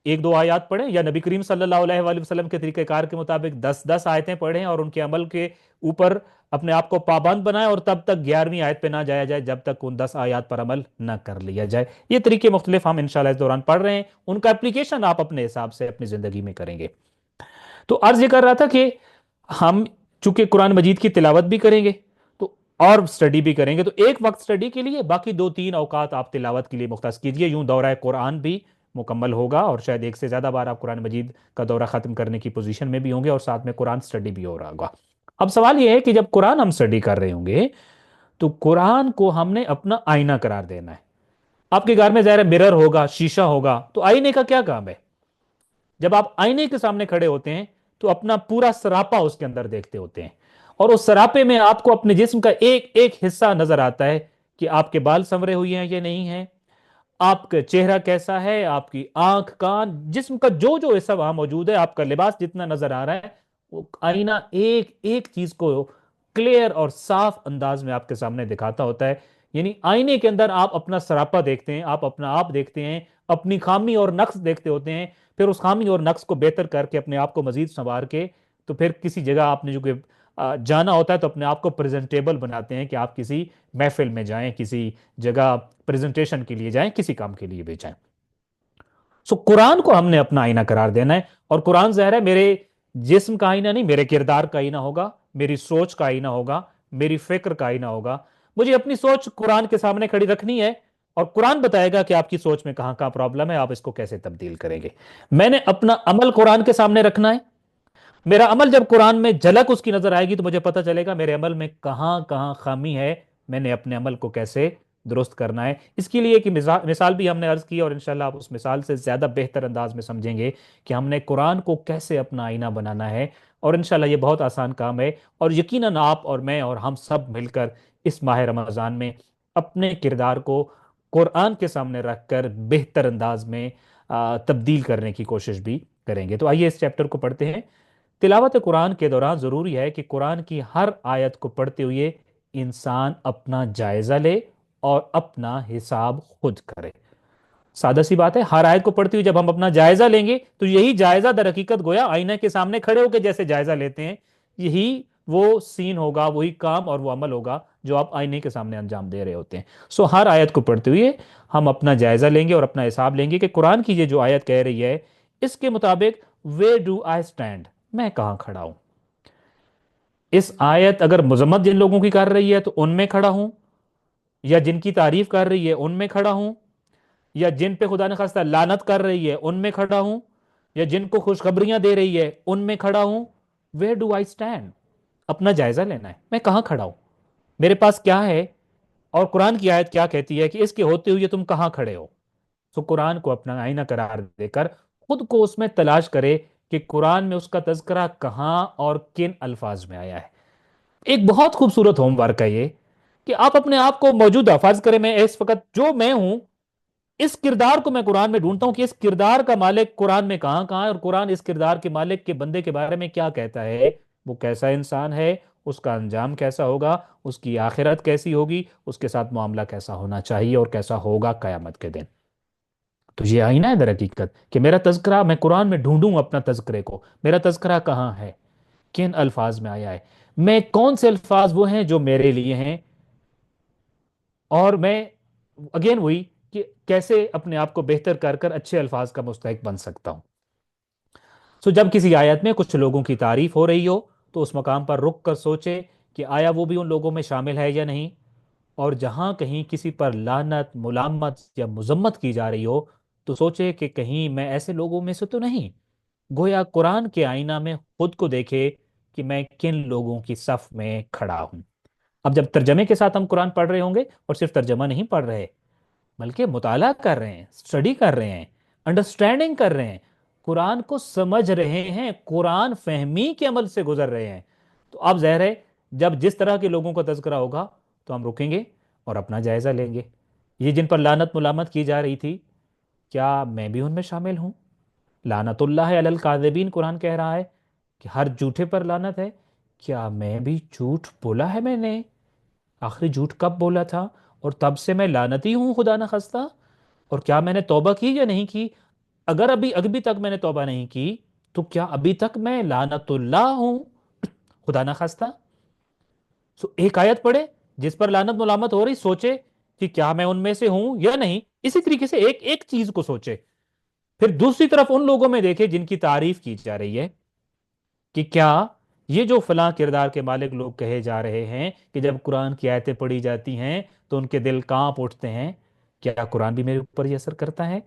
ایک دو آیات پڑھیں، یا نبی کریم صلی اللہ علیہ وآلہ وسلم کے طریقہ کار کے مطابق 10 10 آیتیں پڑھیں اور ان کے عمل کے اوپر اپنے آپ کو پابند بنائیں، اور تب تک 11ویں آیت پہ نہ جایا جائے جب تک ان 10 آیات پر عمل نہ کر لیا جائے۔ یہ طریقے مختلف ہم انشاءاللہ اس دوران پڑھ رہے ہیں، ان کا اپلیکیشن آپ اپنے حساب سے اپنی زندگی میں کریں گے۔ تو عرض یہ کر رہا تھا کہ ہم چونکہ قرآن مجید کی تلاوت بھی کریں گے تو اور سٹڈی بھی کریں گے، تو ایک وقت سٹڈی کے لیے، باقی 2 3 اوقات آپ تلاوت کے لیے مختص کیجئے، یوں دورہ قرآن بھی مکمل ہوگا، اور شاید ایک سے زیادہ بار آپ قرآن مجید کا دورہ ختم کرنے کی پوزیشن میں بھی ہوں گے، اور ساتھ میں قرآن سٹڈی بھی ہو رہا ہوگا۔ اب سوال یہ ہے کہ جب قرآن ہم سٹڈی کر رہے ہوں گے تو قرآن کو ہم نے اپنا آئینہ قرار دینا ہے۔ آپ کے گھر میں ظاہر مرر ہوگا، شیشہ ہوگا، تو آئینے کا کیا کام ہے؟ جب آپ آئینے کے سامنے کھڑے ہوتے ہیں تو اپنا پورا سراپا اس کے اندر دیکھتے ہوتے ہیں، اور اس سراپے میں آپ کو اپنے جسم کا ایک ایک حصہ نظر آتا ہے کہ آپ کے بال سنورے ہوئے ہیں یا نہیں ہیں، آپ کا چہرہ کیسا ہے، آپ کی آنکھ، کان، جسم کا جو جو حصہ وہاں موجود ہے، آپ کا لباس جتنا نظر آ رہا ہے، وہ آئینہ ایک ایک چیز کو کلیئر اور صاف انداز میں آپ کے سامنے دکھاتا ہوتا ہے۔ یعنی آئینے کے اندر آپ اپنا سراپا دیکھتے ہیں، آپ اپنا آپ دیکھتے ہیں، اپنی خامی اور نقص دیکھتے ہوتے ہیں، پھر اس خامی اور نقص کو بہتر کر کے اپنے آپ کو مزید سنوار کے، تو پھر کسی جگہ آپ نے جو کہ جانا ہوتا ہے تو اپنے آپ کو پریزنٹیبل بناتے ہیں کہ آپ کسی محفل میں جائیں، کسی جگہ پریزنٹیشن کے لیے جائیں، کسی کام کے لیے بھی جائیں۔ سو قرآن کو ہم نے اپنا آئینہ قرار دینا ہے، اور قرآن ظاہر ہے میرے جسم کا آئینہ نہیں، میرے کردار کا آئینہ ہوگا، میری سوچ کا آئینہ ہوگا، میری فکر کا آئینہ ہوگا۔ مجھے اپنی سوچ قرآن کے سامنے کھڑی رکھنی ہے، اور قرآن بتائے گا کہ آپ کی سوچ میں کہاں کہاں پرابلم ہے، آپ اس کو کیسے تبدیل کریں گے۔ میں نے اپنا عمل قرآن کے سامنے رکھنا ہے، میرا عمل جب قرآن میں جھلک اس کی نظر آئے گی تو مجھے پتہ چلے گا میرے عمل میں کہاں کہاں خامی ہے، میں نے اپنے عمل کو کیسے درست کرنا ہے۔ اس کے لیے ایک مثال بھی ہم نے عرض کی، اور انشاءاللہ آپ اس مثال سے زیادہ بہتر انداز میں سمجھیں گے کہ ہم نے قرآن کو کیسے اپنا آئینہ بنانا ہے، اور انشاءاللہ یہ بہت آسان کام ہے، اور یقیناً آپ اور میں اور ہم سب مل کر اس ماہ رمضان میں اپنے کردار کو قرآن کے سامنے رکھ کر بہتر انداز میں تبدیل کرنے کی کوشش بھی کریں گے۔ تو آئیے اس چیپٹر کو پڑھتے ہیں۔ تلاوت قرآن کے دوران ضروری ہے کہ قرآن کی ہر آیت کو پڑھتے ہوئے انسان اپنا جائزہ لے اور اپنا حساب خود کرے۔ سادہ سی بات ہے، ہر آیت کو پڑھتے ہوئے جب ہم اپنا جائزہ لیں گے تو یہی جائزہ در حقیقت گویا آئینہ کے سامنے کھڑے ہو کے جیسے جائزہ لیتے ہیں، یہی وہ سین ہوگا، وہی کام اور وہ عمل ہوگا جو آپ آئینے کے سامنے انجام دے رہے ہوتے ہیں۔ سو ہر آیت کو پڑھتے ہوئے ہم اپنا جائزہ لیں گے اور اپنا حساب لیں گے کہ قرآن کی یہ جو آیت کہہ رہی ہے اس کے مطابق ویئر ڈو آئی اسٹینڈ، میں کہاں کھڑا ہوں۔ اس آیت اگر مذمت جن لوگوں کی کر رہی ہے تو ان میں کھڑا ہوں، یا جن کی تعریف کر رہی ہے ان میں کھڑا ہوں، یا جن پہ خدا نخواستہ لعنت کر رہی ہے ان میں کھڑا ہوں، یا جن کو خوشخبریاں دے رہی ہے ان میں کھڑا ہوں؟ Where do I stand? اپنا جائزہ لینا ہے، میں کہاں کھڑا ہوں، میرے پاس کیا ہے، اور قرآن کی آیت کیا کہتی ہے کہ اس کے ہوتے ہوئے تم کہاں کھڑے ہو؟ سو قرآن کو اپنا آئینہ قرار دے کر خود کو اس میں تلاش کرے کہ قرآن میں اس کا تذکرہ کہاں اور کن الفاظ میں آیا ہے۔ ایک بہت خوبصورت ہوم ورک ہے یہ، کہ آپ اپنے آپ کو موجودہ فرض کریں میں اس وقت جو میں ہوں، اس کردار کو میں قرآن میں ڈھونڈتا ہوں کہ اس کردار کا مالک قرآن میں کہاں کہاں ہے، اور قرآن اس کردار کے مالک کے بندے کے بارے میں کیا کہتا ہے، وہ کیسا انسان ہے، اس کا انجام کیسا ہوگا، اس کی آخرت کیسی ہوگی، اس کے ساتھ معاملہ کیسا ہونا چاہیے اور کیسا ہوگا قیامت کے دن۔ تو یہ آئینہ ہے در حقیقت کہ میرا تذکرہ، میں قرآن میں ڈھونڈوں اپنا تذکرے کو، میرا تذکرہ کہاں ہے، کن الفاظ میں آیا ہے، میں کون سے الفاظ وہ ہیں جو میرے لیے ہیں، اور میں اگین وہی کہ کیسے اپنے آپ کو بہتر کر کر اچھے الفاظ کا مستحق بن سکتا ہوں۔ سو جب کسی آیت میں کچھ لوگوں کی تعریف ہو رہی ہو تو اس مقام پر رک کر سوچے کہ آیا وہ بھی ان لوگوں میں شامل ہے یا نہیں، اور جہاں کہیں کسی پر لعنت، ملامت یا مذمت کی جا رہی ہو تو سوچے کہ کہیں میں ایسے لوگوں میں سے تو نہیں۔ گویا قرآن کے آئینہ میں خود کو دیکھے کہ میں کن لوگوں کی صف میں کھڑا ہوں۔ اب جب ترجمے کے ساتھ ہم قرآن پڑھ رہے ہوں گے، اور صرف ترجمہ نہیں پڑھ رہے بلکہ مطالعہ کر رہے ہیں، اسٹڈی کر رہے ہیں، انڈرسٹینڈنگ کر رہے ہیں، قرآن کو سمجھ رہے ہیں، قرآن فہمی کے عمل سے گزر رہے ہیں، تو اب ظاہر ہے جب جس طرح کے لوگوں کا تذکرہ ہوگا تو ہم رکیں گے اور اپنا جائزہ لیں گے۔ یہ جن پر لعنت ملامت کی جا رہی تھی، کیا میں بھی ان میں شامل ہوں؟ لعنت اللہ علی الکاذبین قرآن کہہ رہا ہے کہ ہر جھوٹے پر لعنت ہے، کیا میں بھی جھوٹ بولا ہے میں نے؟ آخری جھوٹ کب بولا تھا؟ اور تب سے میں لعنتی ہوں خدا نخواستہ؟ اور کیا میں نے توبہ کی یا نہیں کی؟ اگر ابھی تک میں نے توبہ نہیں کی تو کیا ابھی تک میں لعنت اللہ ہوں خدا نخواستہ؟ سو ایک آیت پڑھے جس پر لعنت ملامت ہو رہی، سوچے کہ کیا میں ان میں سے ہوں یا نہیں، اسی طریقے سے ایک ایک چیز کو سوچے، پھر دوسری طرف ان لوگوں میں دیکھے جن کی تعریف کی جا رہی ہے کہ کیا یہ جو فلاں کردار کے مالک لوگ کہے جا رہے ہیں کہ جب قرآن کی آیتیں پڑھی جاتی ہیں تو ان کے دل کانپ اٹھتے ہیں، کیا قرآن بھی میرے اوپر یہ اثر کرتا ہے؟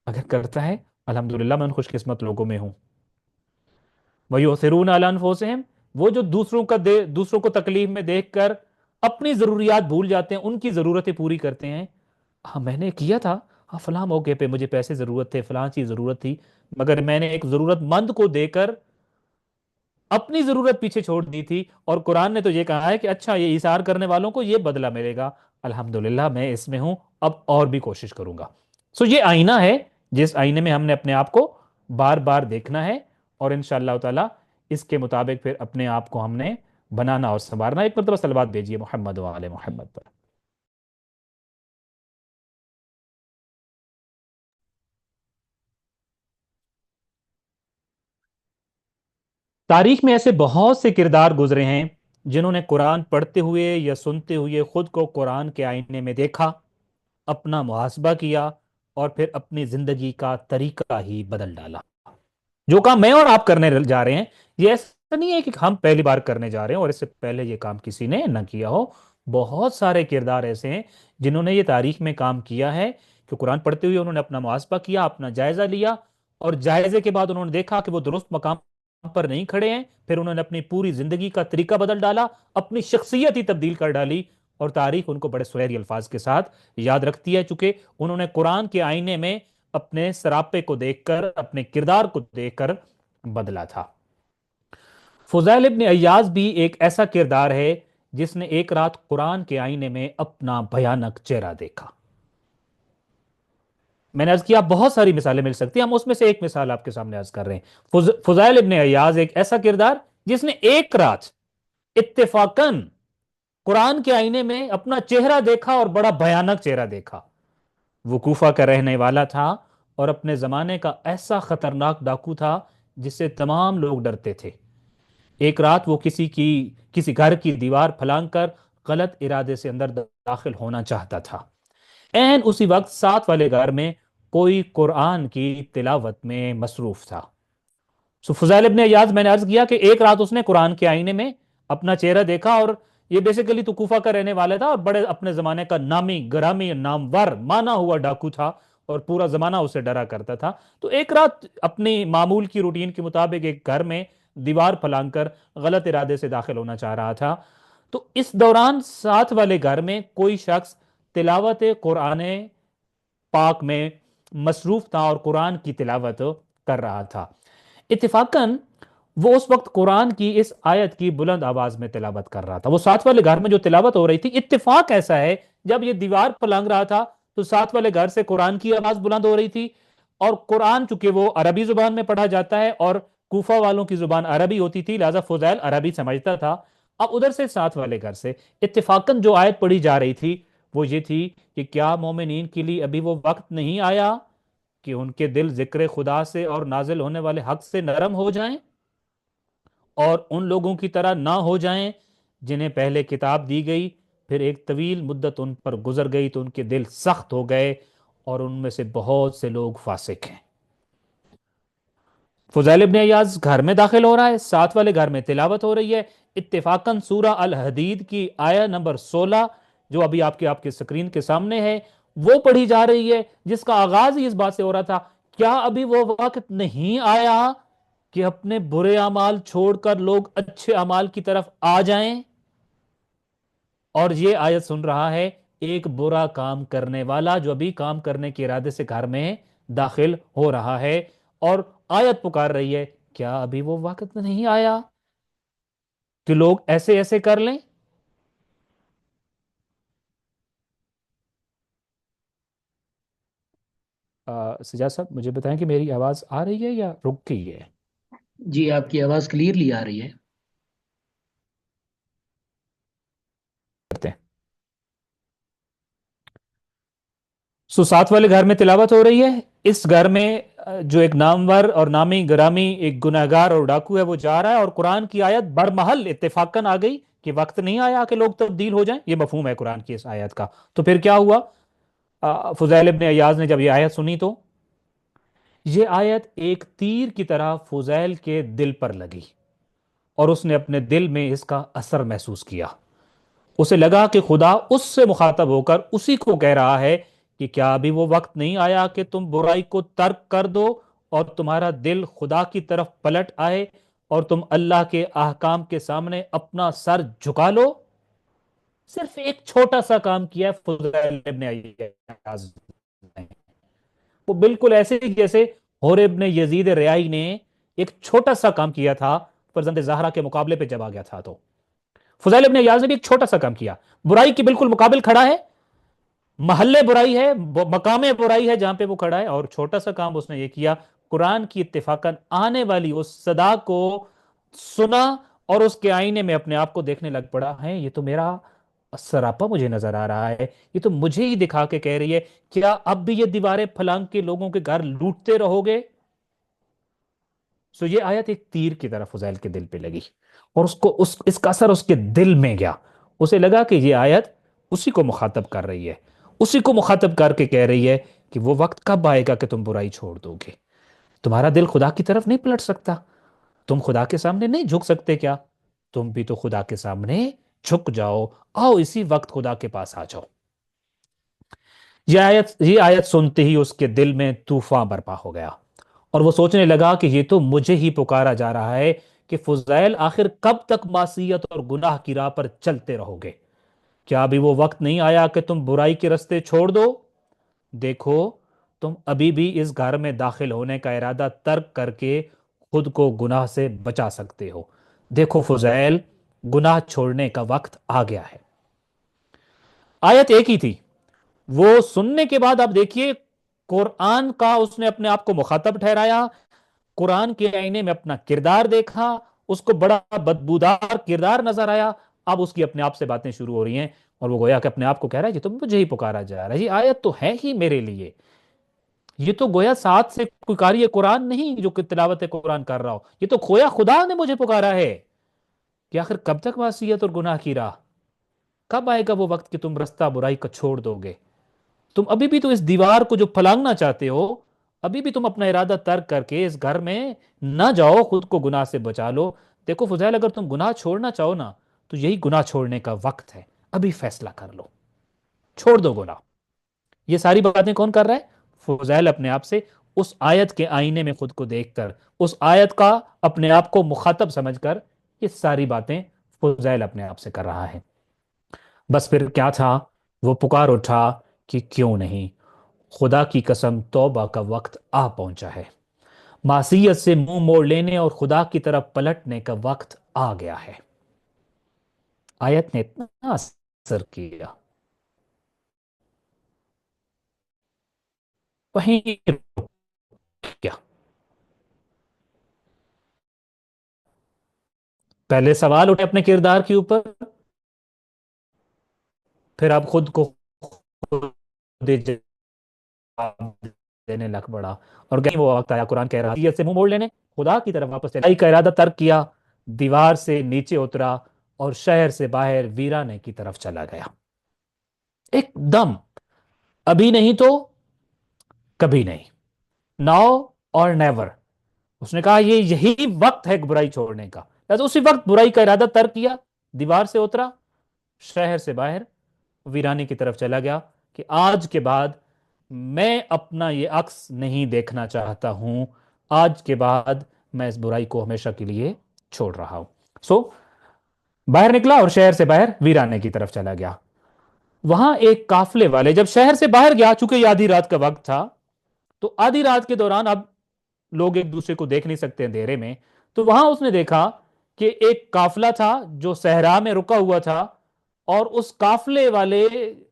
اگر کرتا ہے الحمدللہ میں ان خوش قسمت لوگوں میں ہوں۔ وَيُؤْثِرُونَ عَلَىٰ أَنفُسِهِمْ، وہ جو دوسروں کو تکلیف میں دیکھ کر اپنی ضروریات بھول جاتے ہیں، ان کی ضرورتیں پوری کرتے ہیں۔ ہاں میں نے کیا تھا، ہاں فلاں موقع پہ مجھے پیسے ضرورت تھے، فلاں چیز ضرورت تھی، مگر میں نے ایک ضرورت مند کو دے کر اپنی ضرورت پیچھے چھوڑ دی تھی، اور قرآن نے تو یہ کہا ہے کہ اچھا یہ ایثار کرنے والوں کو یہ بدلہ ملے گا۔ الحمدللہ میں اس میں ہوں، اب اور بھی کوشش کروں گا۔ سو یہ آئینہ ہے جس آئینے میں ہم نے اپنے آپ کو بار بار دیکھنا ہے، اور انشاءاللہ تعالی اس کے مطابق پھر اپنے آپ کو ہم نے بنانا اور سنوارنا۔ ایک مرتبہ صلوات بھیجیے محمد و آل محمد پر۔ تاریخ میں ایسے بہت سے کردار گزرے ہیں جنہوں نے قرآن پڑھتے ہوئے یا سنتے ہوئے خود کو قرآن کے آئینے میں دیکھا، اپنا محاسبہ کیا، اور پھر اپنی زندگی کا طریقہ ہی بدل ڈالا۔ جو کام میں اور آپ کرنے جا رہے ہیں، یہ ایسا نہیں ہے کہ ہم پہلی بار کرنے جا رہے ہیں اور اس سے پہلے یہ کام کسی نے نہ کیا ہو۔ بہت سارے کردار ایسے ہیں جنہوں نے یہ تاریخ میں کام کیا ہے کہ قرآن پڑھتے ہوئے انہوں نے اپنا محاسبہ کیا، اپنا جائزہ لیا، اور جائزے کے بعد انہوں نے دیکھا کہ وہ درست مقام پر نہیں کھڑے ہیں، پھر انہوں نے اپنی پوری زندگی کا طریقہ بدل ڈالا، اپنی شخصیت ہی تبدیل کر ڈالی، اور تاریخ ان کو بڑے سنہری الفاظ کے ساتھ یاد رکھتی ہے، چونکہ انہوں نے قرآن کے آئینے میں اپنے سراپے کو دیکھ کر، اپنے کردار کو دیکھ کر بدلا تھا۔ فضیل ابن ایاز بھی ایک ایسا کردار ہے جس نے ایک رات قرآن کے آئینے میں اپنا بھیانک چہرہ دیکھا۔ میں نے عرض کیا بہت ساری مثالیں مل سکتی ہیں، ہم اس میں سے ایک مثال آپ کے سامنے عرض کر رہے ہیں۔ فضیل ابن ایاز ایک ایسا کردار جس نے ایک رات اتفاقاً قرآن کے آئینے میں اپنا چہرہ دیکھا، اور بڑا بھیانک چہرہ دیکھا۔ وہ کوفہ کا رہنے والا تھا اور اپنے زمانے کا ایسا خطرناک ڈاکو تھا جس سے تمام لوگ ڈرتے تھے۔ ایک رات وہ کسی گھر کی دیوار پھلانگ کر غلط ارادے سے اندر داخل ہونا چاہتا تھا۔ عین اسی وقت ساتھ والے گھر میں کوئی قرآن کی تلاوت میں مصروف تھا۔ سو فضیل ابن ایاز، میں نے عرض کیا کہ ایک رات اس نے قرآن کے آئینے میں اپنا چہرہ دیکھا، اور یہ بیسیکلی تو کوفہ کا رہنے والا تھا اور بڑے اپنے زمانے کا نامی گرامی نامور مانا ہوا ڈاکو تھا، اور پورا زمانہ اسے ڈرا کرتا تھا۔ تو ایک رات اپنی معمول کی روٹین کے مطابق ایک گھر میں دیوار پھلانگ کر غلط ارادے سے داخل ہونا چاہ رہا تھا۔ تو اس دوران ساتھ والے گھر میں کوئی شخص تلاوت قرآن پاک میں مصروف تھا اور قرآن کی تلاوت کر رہا تھا۔ اتفاقاً وہ اس وقت قرآن کی اس آیت کی بلند آواز میں تلاوت کر رہا تھا۔ وہ ساتھ والے گھر میں جو تلاوت ہو رہی تھی، اتفاق ایسا ہے جب یہ دیوار پلانگ رہا تھا تو ساتھ والے گھر سے قرآن کی آواز بلند ہو رہی تھی، اور قرآن چونکہ وہ عربی زبان میں پڑھا جاتا ہے اور کوفہ والوں کی زبان عربی ہوتی تھی، لہذا فضیل عربی سمجھتا تھا۔ اب ادھر سے ساتھ والے گھر سے اتفاقاً جو آیت پڑھی جا رہی تھی وہ یہ تھی کہ کیا مومنین کے لیے ابھی وہ وقت نہیں آیا کہ ان کے دل ذکر خدا سے اور نازل ہونے والے حق سے نرم ہو جائیں اور ان لوگوں کی طرح نہ ہو جائیں جنہیں پہلے کتاب دی گئی، پھر ایک طویل مدت ان پر گزر گئی تو ان کے دل سخت ہو گئے اور ان میں سے بہت سے لوگ فاسق ہیں۔ فضیل ابن ایاز گھر میں داخل ہو رہا ہے، ساتھ والے گھر میں تلاوت ہو رہی ہے۔ اتفاقاً سورہ الحدید کی آیہ نمبر 16 جو ابھی آپ کے سکرین کے سامنے ہے وہ پڑھی جا رہی ہے، جس کا آغاز ہی اس بات سے ہو رہا تھا، کیا ابھی وہ وقت نہیں آیا کہ اپنے برے اعمال چھوڑ کر لوگ اچھے اعمال کی طرف آ جائیں؟ اور یہ آیت سن رہا ہے ایک برا کام کرنے والا جو ابھی کام کرنے کے ارادے سے گھر میں داخل ہو رہا ہے، اور آیت پکار رہی ہے کیا ابھی وہ وقت نہیں آیا کہ لوگ ایسے ایسے کر لیں؟ سجاد صاحب مجھے بتائیں کہ میری آواز آ رہی ہے یا رک گئی ہے؟ جی آپ کی آواز کلیئرلی آ رہی ہے۔ کرتے ہیں۔ ساتھ والے گھر میں تلاوت ہو رہی ہے، اس گھر میں جو ایک نامور اور نامی گرامی ایک گناہگار اور ڈاکو ہے وہ جا رہا ہے، اور قرآن کی آیت برمحل اتفاقاً آ گئی کہ وقت نہیں آیا کہ لوگ تبدیل ہو جائیں۔ یہ مفہوم ہے قرآن کی اس آیت کا۔ تو پھر کیا ہوا؟ فضیل ابن ایاز نے جب یہ آیت سنی تو یہ آیت ایک تیر کی طرح فضیل کے دل پر لگی، اور اس نے اپنے دل میں اس کا اثر محسوس کیا۔ اسے لگا کہ خدا اس سے مخاطب ہو کر اسی کو کہہ رہا ہے کہ کیا ابھی وہ وقت نہیں آیا کہ تم برائی کو ترک کر دو اور تمہارا دل خدا کی طرف پلٹ آئے اور تم اللہ کے احکام کے سامنے اپنا سر جھکا لو؟ صرف ایک چھوٹا سا کام کیا ہے فضیل ابن ایاز نے، وہ بالکل ایسے ہی جیسے حور ابن یزید ریائی نے ایک چھوٹا سا کام کیا تھا فرزند زہرا کے مقابلے پہ جب آ گیا تھا۔ تو فضیل ابن ایاز نے بھی ایک چھوٹا سا کام کیا، برائی کے بالکل مقابل کھڑا ہے، محلے برائی ہے، مقام برائی ہے جہاں پہ وہ کھڑا ہے، اور چھوٹا سا کام اس نے یہ کیا، قرآن کی اتفاقاً آنے والی اس صدا کو سنا اور اس کے آئینے میں اپنے آپ کو دیکھنے لگ پڑا ہے یہ تو میرا سراپا مجھے نظر آ رہا ہے، یہ تو مجھے ہی دکھا کے کہہ رہی ہے، کیا اب بھی یہ دیواریں پھلانگ کے لوگوں کے گھر لوٹتے رہو گے؟ یہ آیت ایک تیر کی طرح فضیل کے دل پہ لگی، اور اس کا اثر اس کے دل میں گیا۔ اسے لگا کہ یہ آیت اسی کو مخاطب کر رہی ہے، اسی کو مخاطب کر کے کہہ رہی ہے کہ وہ وقت کب آئے گا کہ تم برائی چھوڑ دو گے؟ تمہارا دل خدا کی طرف نہیں پلٹ سکتا؟ تم خدا کے سامنے نہیں جھک سکتے کیا؟ تم بھی تو خدا کے سامنے جھک جاؤ، آؤ اسی وقت خدا کے پاس آ جاؤ۔ یہ آیت سنتے ہی اس کے دل میں طوفان برپا ہو گیا، اور وہ سوچنے لگا کہ یہ تو مجھے ہی پکارا جا رہا ہے کہ فضیل آخر کب تک معصیت اور گناہ کی راہ پر چلتے رہو گے؟ کیا ابھی وہ وقت نہیں آیا کہ تم برائی کے رستے چھوڑ دو؟ دیکھو تم ابھی بھی اس گھر میں داخل ہونے کا ارادہ ترک کر کے خود کو گناہ سے بچا سکتے ہو۔ دیکھو فضیل، گناہ چھوڑنے کا وقت آ گیا ہے۔ آیت ایک ہی تھی، وہ سننے کے بعد آپ دیکھیے قرآن کا اس نے اپنے آپ کو مخاطب ٹھہرایا، قرآن کے آئینے میں اپنا کردار دیکھا، اس کو بڑا بدبودار کردار نظر آیا۔ اب اس کی اپنے آپ سے باتیں شروع ہو رہی ہیں، اور وہ گویا کہ اپنے آپ کو کہہ رہا ہے یہ تو مجھے ہی پکارا جا رہا ہے، یہ آیت تو ہے ہی میرے لیے، یہ تو گویا ساتھ سے کوئی قاری قرآن نہیں جو کہ تلاوت قرآن کر رہا ہو، یہ تو گویا خدا نے مجھے پکارا ہے کہ آخر کب تک معصیت اور گناہ کی راہ؟ کب آئے گا وہ وقت کہ تم رستہ برائی کا چھوڑ دو گے؟ تم ابھی بھی تو اس دیوار کو جو پھلانگنا چاہتے ہو، ابھی بھی تم اپنا ارادہ ترک کر کے اس گھر میں نہ جاؤ، خود کو گناہ سے بچا لو۔ دیکھو فضیل، اگر تم گناہ چھوڑنا چاہو نا تو یہی گناہ چھوڑنے کا وقت ہے، ابھی فیصلہ کر لو، چھوڑ دو گناہ۔ یہ ساری باتیں کون کر رہا ہے؟ فضیل اپنے آپ سے اس آیت کے آئینے میں خود کو دیکھ کر، اس آیت کا اپنے آپ کو مخاطب سمجھ کر یہ ساری باتیں فضیل اپنے آپ سے کر رہا ہے۔ بس پھر کیا تھا؟ وہ پکار اٹھا کہ کیوں نہیں، خدا کی قسم توبہ کا وقت آ پہنچا ہے، معصیت سے منہ موڑ لینے اور خدا کی طرف پلٹنے کا وقت آ گیا ہے۔ آیت نے اتنا اثر کیا، وہیں رک گیا۔ پہلے سوال اٹھے اپنے کردار کے اوپر، پھر اب خود کو خود جواب دینے لگ پڑا، اور کہیں وہ وقت آیا قرآن کہہ رہا ہے سے منہ موڑ لینے، خدا کی طرف واپس چلا کا ارادہ ترک کیا، دیوار سے نیچے اترا اور شہر سے باہر ویرانے کی طرف چلا گیا۔ ایک دم، ابھی نہیں تو کبھی نہیں، ناؤ اور نیور۔ اس نے کہا یہی وقت ہے برائی چھوڑنے کا، لہذا اسی وقت برائی کا ارادہ ترک کیا، دیوار سے اترا، شہر سے باہر ویرانے کی طرف چلا گیا کہ آج کے بعد میں اپنا یہ عکس نہیں دیکھنا چاہتا ہوں، آج کے بعد میں اس برائی کو ہمیشہ کے لیے چھوڑ رہا ہوں۔ باہر نکلا اور شہر سے باہر ویرانے کی طرف چلا گیا۔ وہاں ایک قافلے والے جب شہر سے باہر گیا، چونکہ یہ آدھی رات کا وقت تھا، تو آدھی رات کے دوران اب لوگ ایک دوسرے کو دیکھ نہیں سکتے اندھیرے میں، تو وہاں اس نے دیکھا کہ ایک قافلہ تھا جو صحرا میں رکا ہوا تھا، اور اس قافلے والے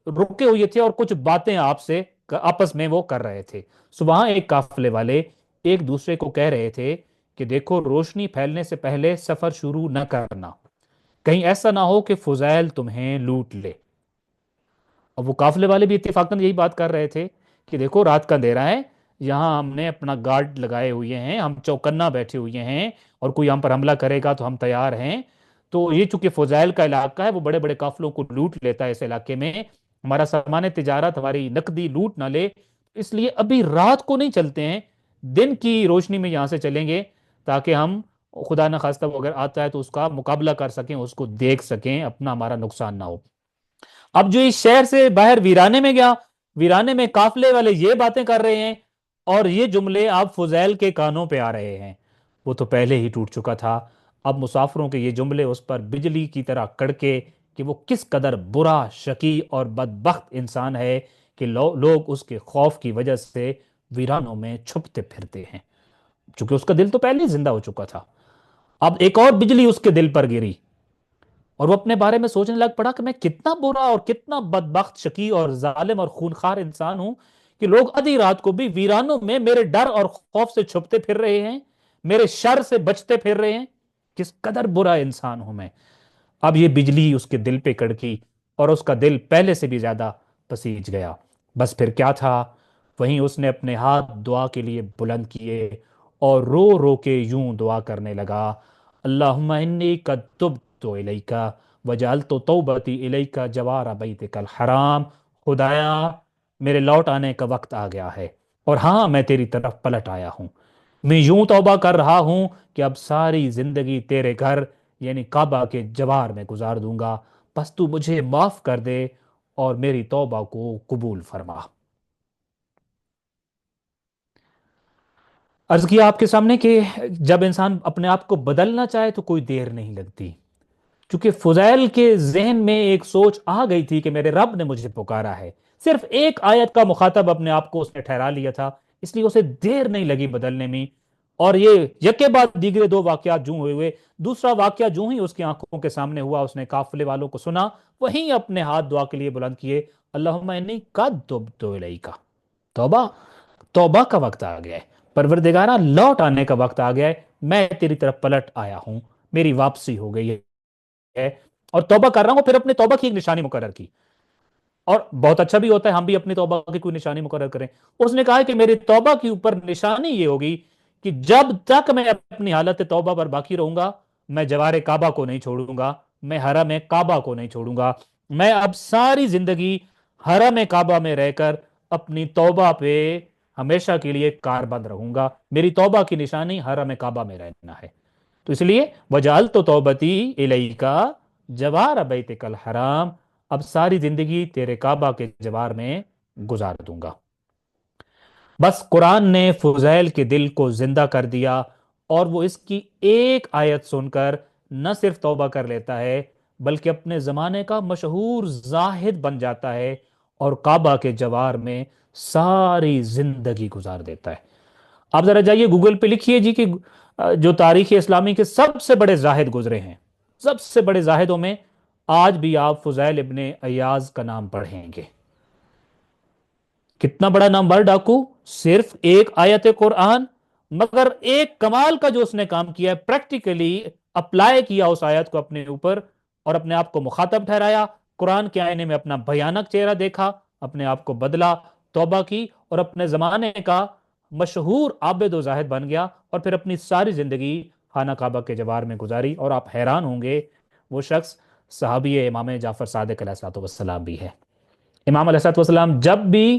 رکے ہوئے تھے اور کچھ باتیں آپس میں وہ کر رہے تھے۔ وہاں ایک قافلے والے ایک دوسرے کو کہہ رہے تھے کہ دیکھو، روشنی پھیلنے سے پہلے سفر شروع نہ کرنا، کہیں ایسا نہ ہو کہ فضیل تمہیں لوٹ لے۔ اب وہ قافلے والے بھی اتفاقاً یہی بات کر رہے تھے کہ دیکھو، رات کا اندھیرا ہے، یہاں ہم نے اپنا گارڈ لگائے ہوئے ہیں، ہم چوکنا بیٹھے ہوئے ہیں، اور کوئی ہم پر حملہ کرے گا تو ہم تیار ہیں۔ تو یہ چونکہ فضائل کا علاقہ ہے، وہ بڑے بڑے قافلوں کو لوٹ لیتا ہے اس علاقے میں، ہمارا سامان تجارت، ہماری نقدی لوٹ نہ لے، اس لیے ابھی رات کو نہیں چلتے ہیں، دن کی روشنی میں یہاں سے چلیں گے، تاکہ ہم خدا نخواستہ وہ اگر آتا ہے تو اس کا مقابلہ کر سکیں، اس کو دیکھ سکیں، اپنا ہمارا نقصان نہ ہو۔ اب جو اس شہر سے باہر ویرانے میں گیا، ویرانے میں قافلے والے یہ باتیں کر رہے ہیں، اور یہ جملے اب فضیل کے کانوں پہ آ رہے ہیں۔ وہ تو پہلے ہی ٹوٹ چکا تھا، اب مسافروں کے یہ جملے اس پر بجلی کی طرح کڑکے کہ وہ کس قدر برا، شقی اور بدبخت انسان ہے کہ لوگ اس کے خوف کی وجہ سے ویرانوں میں چھپتے پھرتے ہیں، چونکہ اس کا دل تو پہلے ہی زندہ ہو چکا تھا۔ اب ایک اور بجلی اس کے دل پر گری، اور وہ اپنے بارے میں سوچنے لگ پڑا کہ میں کتنا برا اور کتنا بدبخت، شقی اور ظالم اور خونخوار انسان ہوں کہ لوگ آدھی رات کو بھی ویرانوں میں میرے ڈر اور خوف سے چھپتے پھر رہے ہیں، میرے شر سے بچتے پھر رہے ہیں، کس قدر برا انسان ہوں میں۔ اب یہ بجلی اس کے دل پہ کڑکی، اور اس کا دل پہلے سے بھی زیادہ پسیج گیا۔ بس پھر کیا تھا؟ وہیں اس نے اپنے ہاتھ دعا کے لیے بلند کیے اور رو رو کے یوں دعا کرنے لگا، اللہم انی قد تبت الیک وجعلت توبتی الیک جوار بیتک الحرام۔ خدایا، میرے لوٹ آنے کا وقت آ گیا ہے، اور ہاں، میں تیری طرف پلٹ آیا ہوں، میں یوں توبہ کر رہا ہوں کہ اب ساری زندگی تیرے گھر یعنی کعبہ کے جوار میں گزار دوں گا، بس تو مجھے معاف کر دے اور میری توبہ کو قبول فرما۔ عرض کیا آپ کے سامنے کہ جب انسان اپنے آپ کو بدلنا چاہے تو کوئی دیر نہیں لگتی، کیونکہ فضیل کے ذہن میں ایک سوچ آ گئی تھی کہ میرے رب نے مجھے پکارا ہے، صرف ایک آیت کا مخاطب اپنے آپ کو اس نے ٹھہرا لیا تھا، اس لیے اسے دیر نہیں لگی بدلنے میں۔ اور یہ یکے بعد دیگرے دو واقعات جوں ہوئے، دوسرا واقعہ جوں ہی اس کی آنکھوں کے سامنے ہوا، اس نے قافلے والوں کو سنا، وہیں اپنے ہاتھ دعا کے لیے بلند کیے، اللہم انی قد تبت الیک، توبہ، توبہ کا وقت آ گیا ہے، پروردگارہ لوٹ آنے کا وقت آ گیا ہے، میں تیری طرف پلٹ آیا ہوں، میری واپسی ہو گئی ہے، اور توبہ کر رہا ہوں۔ پھر اپنے توبہ کی ایک نشانی مقرر کی، اور بہت اچھا بھی ہوتا ہے ہم بھی اپنی توبہ کی کوئی نشانی مقرر کریں۔ اس نے کہا کہ میری توبہ کے اوپر نشانی یہ ہوگی کہ جب تک میں اپنی حالت توبہ پر باقی رہوں گا، میں جوار کعبہ کو نہیں چھوڑوں گا، میں حرم کعبہ کو نہیں چھوڑوں گا، میں اب ساری زندگی حرم کعبہ میں رہ کر اپنی توبہ پہ ہمیشہ کے لیے کاربند رہوں گا، میری توبہ کی نشانی حرم کعبہ میں رہنا ہے۔ تو اس لیے وجعلت توبتی الیک جوار بیتک الحرام، اب ساری زندگی تیرے کعبہ کے جوار میں گزار دوں گا۔ بس قرآن نے فضیل کے دل کو زندہ کر دیا، اور وہ اس کی ایک آیت سن کر نہ صرف توبہ کر لیتا ہے، بلکہ اپنے زمانے کا مشہور زاہد بن جاتا ہے، اور کعبہ کے جوار میں ساری زندگی گزار دیتا ہے۔ آپ ذرا جائیے گوگل پہ لکھیے جی کہ جو تاریخ اسلامی کے سب سے بڑے زاہد گزرے ہیں، سب سے بڑے زاہدوں میں آج بھی آپ فضیل ابن ایاز کا نام پڑھیں گے۔ کتنا بڑا نامور ڈاکو، صرف ایک آیت قرآن، مگر ایک کمال کا جو اس نے کام کیا ہے، پریکٹیکلی اپلائی کیا اس آیت کو اپنے اوپر، اور اپنے آپ کو مخاطب ٹھہرایا، قرآن کے آئینے میں اپنا بھیانک چہرہ دیکھا، اپنے آپ کو بدلا، توبہ کی، اور اپنے زمانے کا مشہور عابد و زاہد بن گیا، اور پھر اپنی ساری زندگی خانہ کعبہ کے جوار میں گزاری۔ اور آپ حیران ہوں گے، وہ شخص صحابی امام جعفر صادق علیہ الصلوۃ والسلام بھی ہے۔ امام علیہ الصلوۃ والسلام جب بھی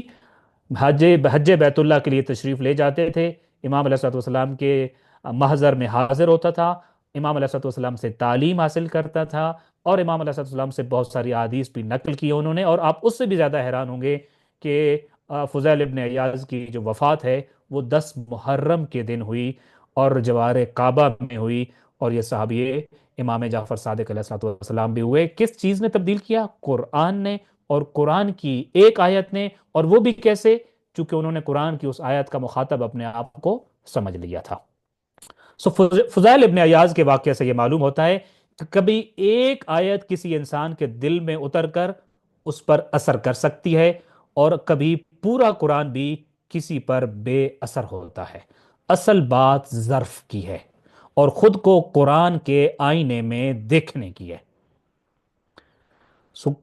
حج بیت اللہ کے لیے تشریف لے جاتے تھے، امام علیہ الصلوۃ والسلام کے محضر میں حاضر ہوتا تھا، امام علیہ الصلوۃ والسلام سے تعلیم حاصل کرتا تھا، اور امام علیہ الصلوۃ والسلام سے بہت ساری احادیث بھی نقل کی انہوں نے۔ اور آپ اس سے بھی زیادہ حیران ہوں گے کہ فضیل ابن عیاض کی جو وفات ہے وہ 10 محرم کے دن ہوئی، اور جوار کعبہ میں ہوئی، اور یہ صحابی امام جعفر صادق علیہ الصلوۃ والسلام بھی ہوئے۔ کس چیز نے تبدیل کیا؟ قرآن نے، اور قرآن کی ایک آیت نے، اور وہ بھی کیسے؟ چونکہ انہوں نے قرآن کی اس آیت کا مخاطب اپنے آپ کو سمجھ لیا تھا۔ فضیل ابن ایاز کے واقعے سے یہ معلوم ہوتا ہے کہ کبھی ایک آیت کسی انسان کے دل میں اتر کر اس پر اثر کر سکتی ہے، اور کبھی پورا قرآن بھی کسی پر بے اثر ہوتا ہے۔ اصل بات ظرف کی ہے، اور خود کو قرآن کے آئینے میں دیکھنے کی ہے۔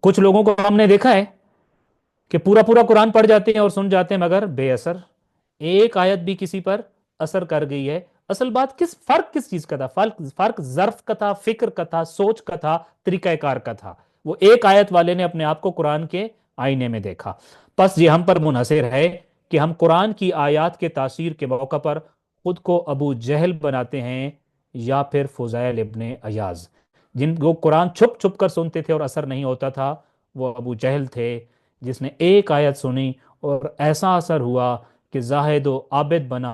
کچھ لوگوں کو ہم نے دیکھا ہے کہ پورا پورا قرآن پڑھ جاتے ہیں اور سن جاتے ہیں، مگر بے اثر، ایک آیت بھی کسی پر اثر کر گئی ہے۔ اصل بات فرق کس چیز کا تھا؟ فرق ظرف کا تھا، فکر کا تھا، سوچ کا تھا، طریقہ کار کا تھا۔ وہ ایک آیت والے نے اپنے آپ کو قرآن کے آئینے میں دیکھا۔ بس یہ ہم پر منحصر ہے کہ ہم قرآن کی آیات کے تاثیر کے موقع پر خود کو ابو جہل بناتے ہیں، یا پھر فضیل ابن ایاز۔ جن کو قرآن چھپ چھپ کر سنتے تھے اور اثر نہیں ہوتا تھا، وہ ابو جہل تھے، جس نے ایک آیت سنی اور ایسا اثر ہوا کہ زاہد و عابد بنا،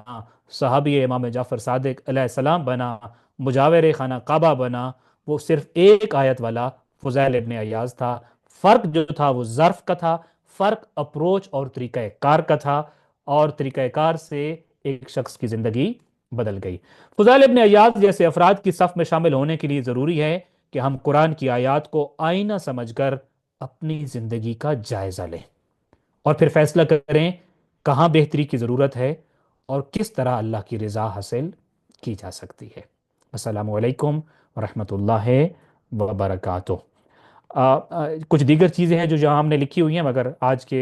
صحابی امام جعفر صادق علیہ السلام بنا، مجاور خانہ کعبہ بنا۔ وہ صرف ایک آیت والا فضیل ابن ایاز تھا۔ فرق جو تھا وہ ظرف کا تھا، فرق اپروچ اور طریقہ کار کا تھا، اور طریقہ کار سے ایک شخص کی زندگی بدل گئی۔ فضیل ابن ایاز جیسے افراد کی صف میں شامل ہونے کے لیے ضروری ہے کہ ہم قرآن کی آیات کو آئینہ سمجھ کر اپنی زندگی کا جائزہ لیں، اور پھر فیصلہ کریں کہاں بہتری کی ضرورت ہے، اور کس طرح اللہ کی رضا حاصل کی جا سکتی ہے۔ السلام علیکم ورحمۃ اللہ وبرکاتہ۔ کچھ دیگر چیزیں ہیں جو جہاں ہم نے لکھی ہوئی ہیں، مگر آج کے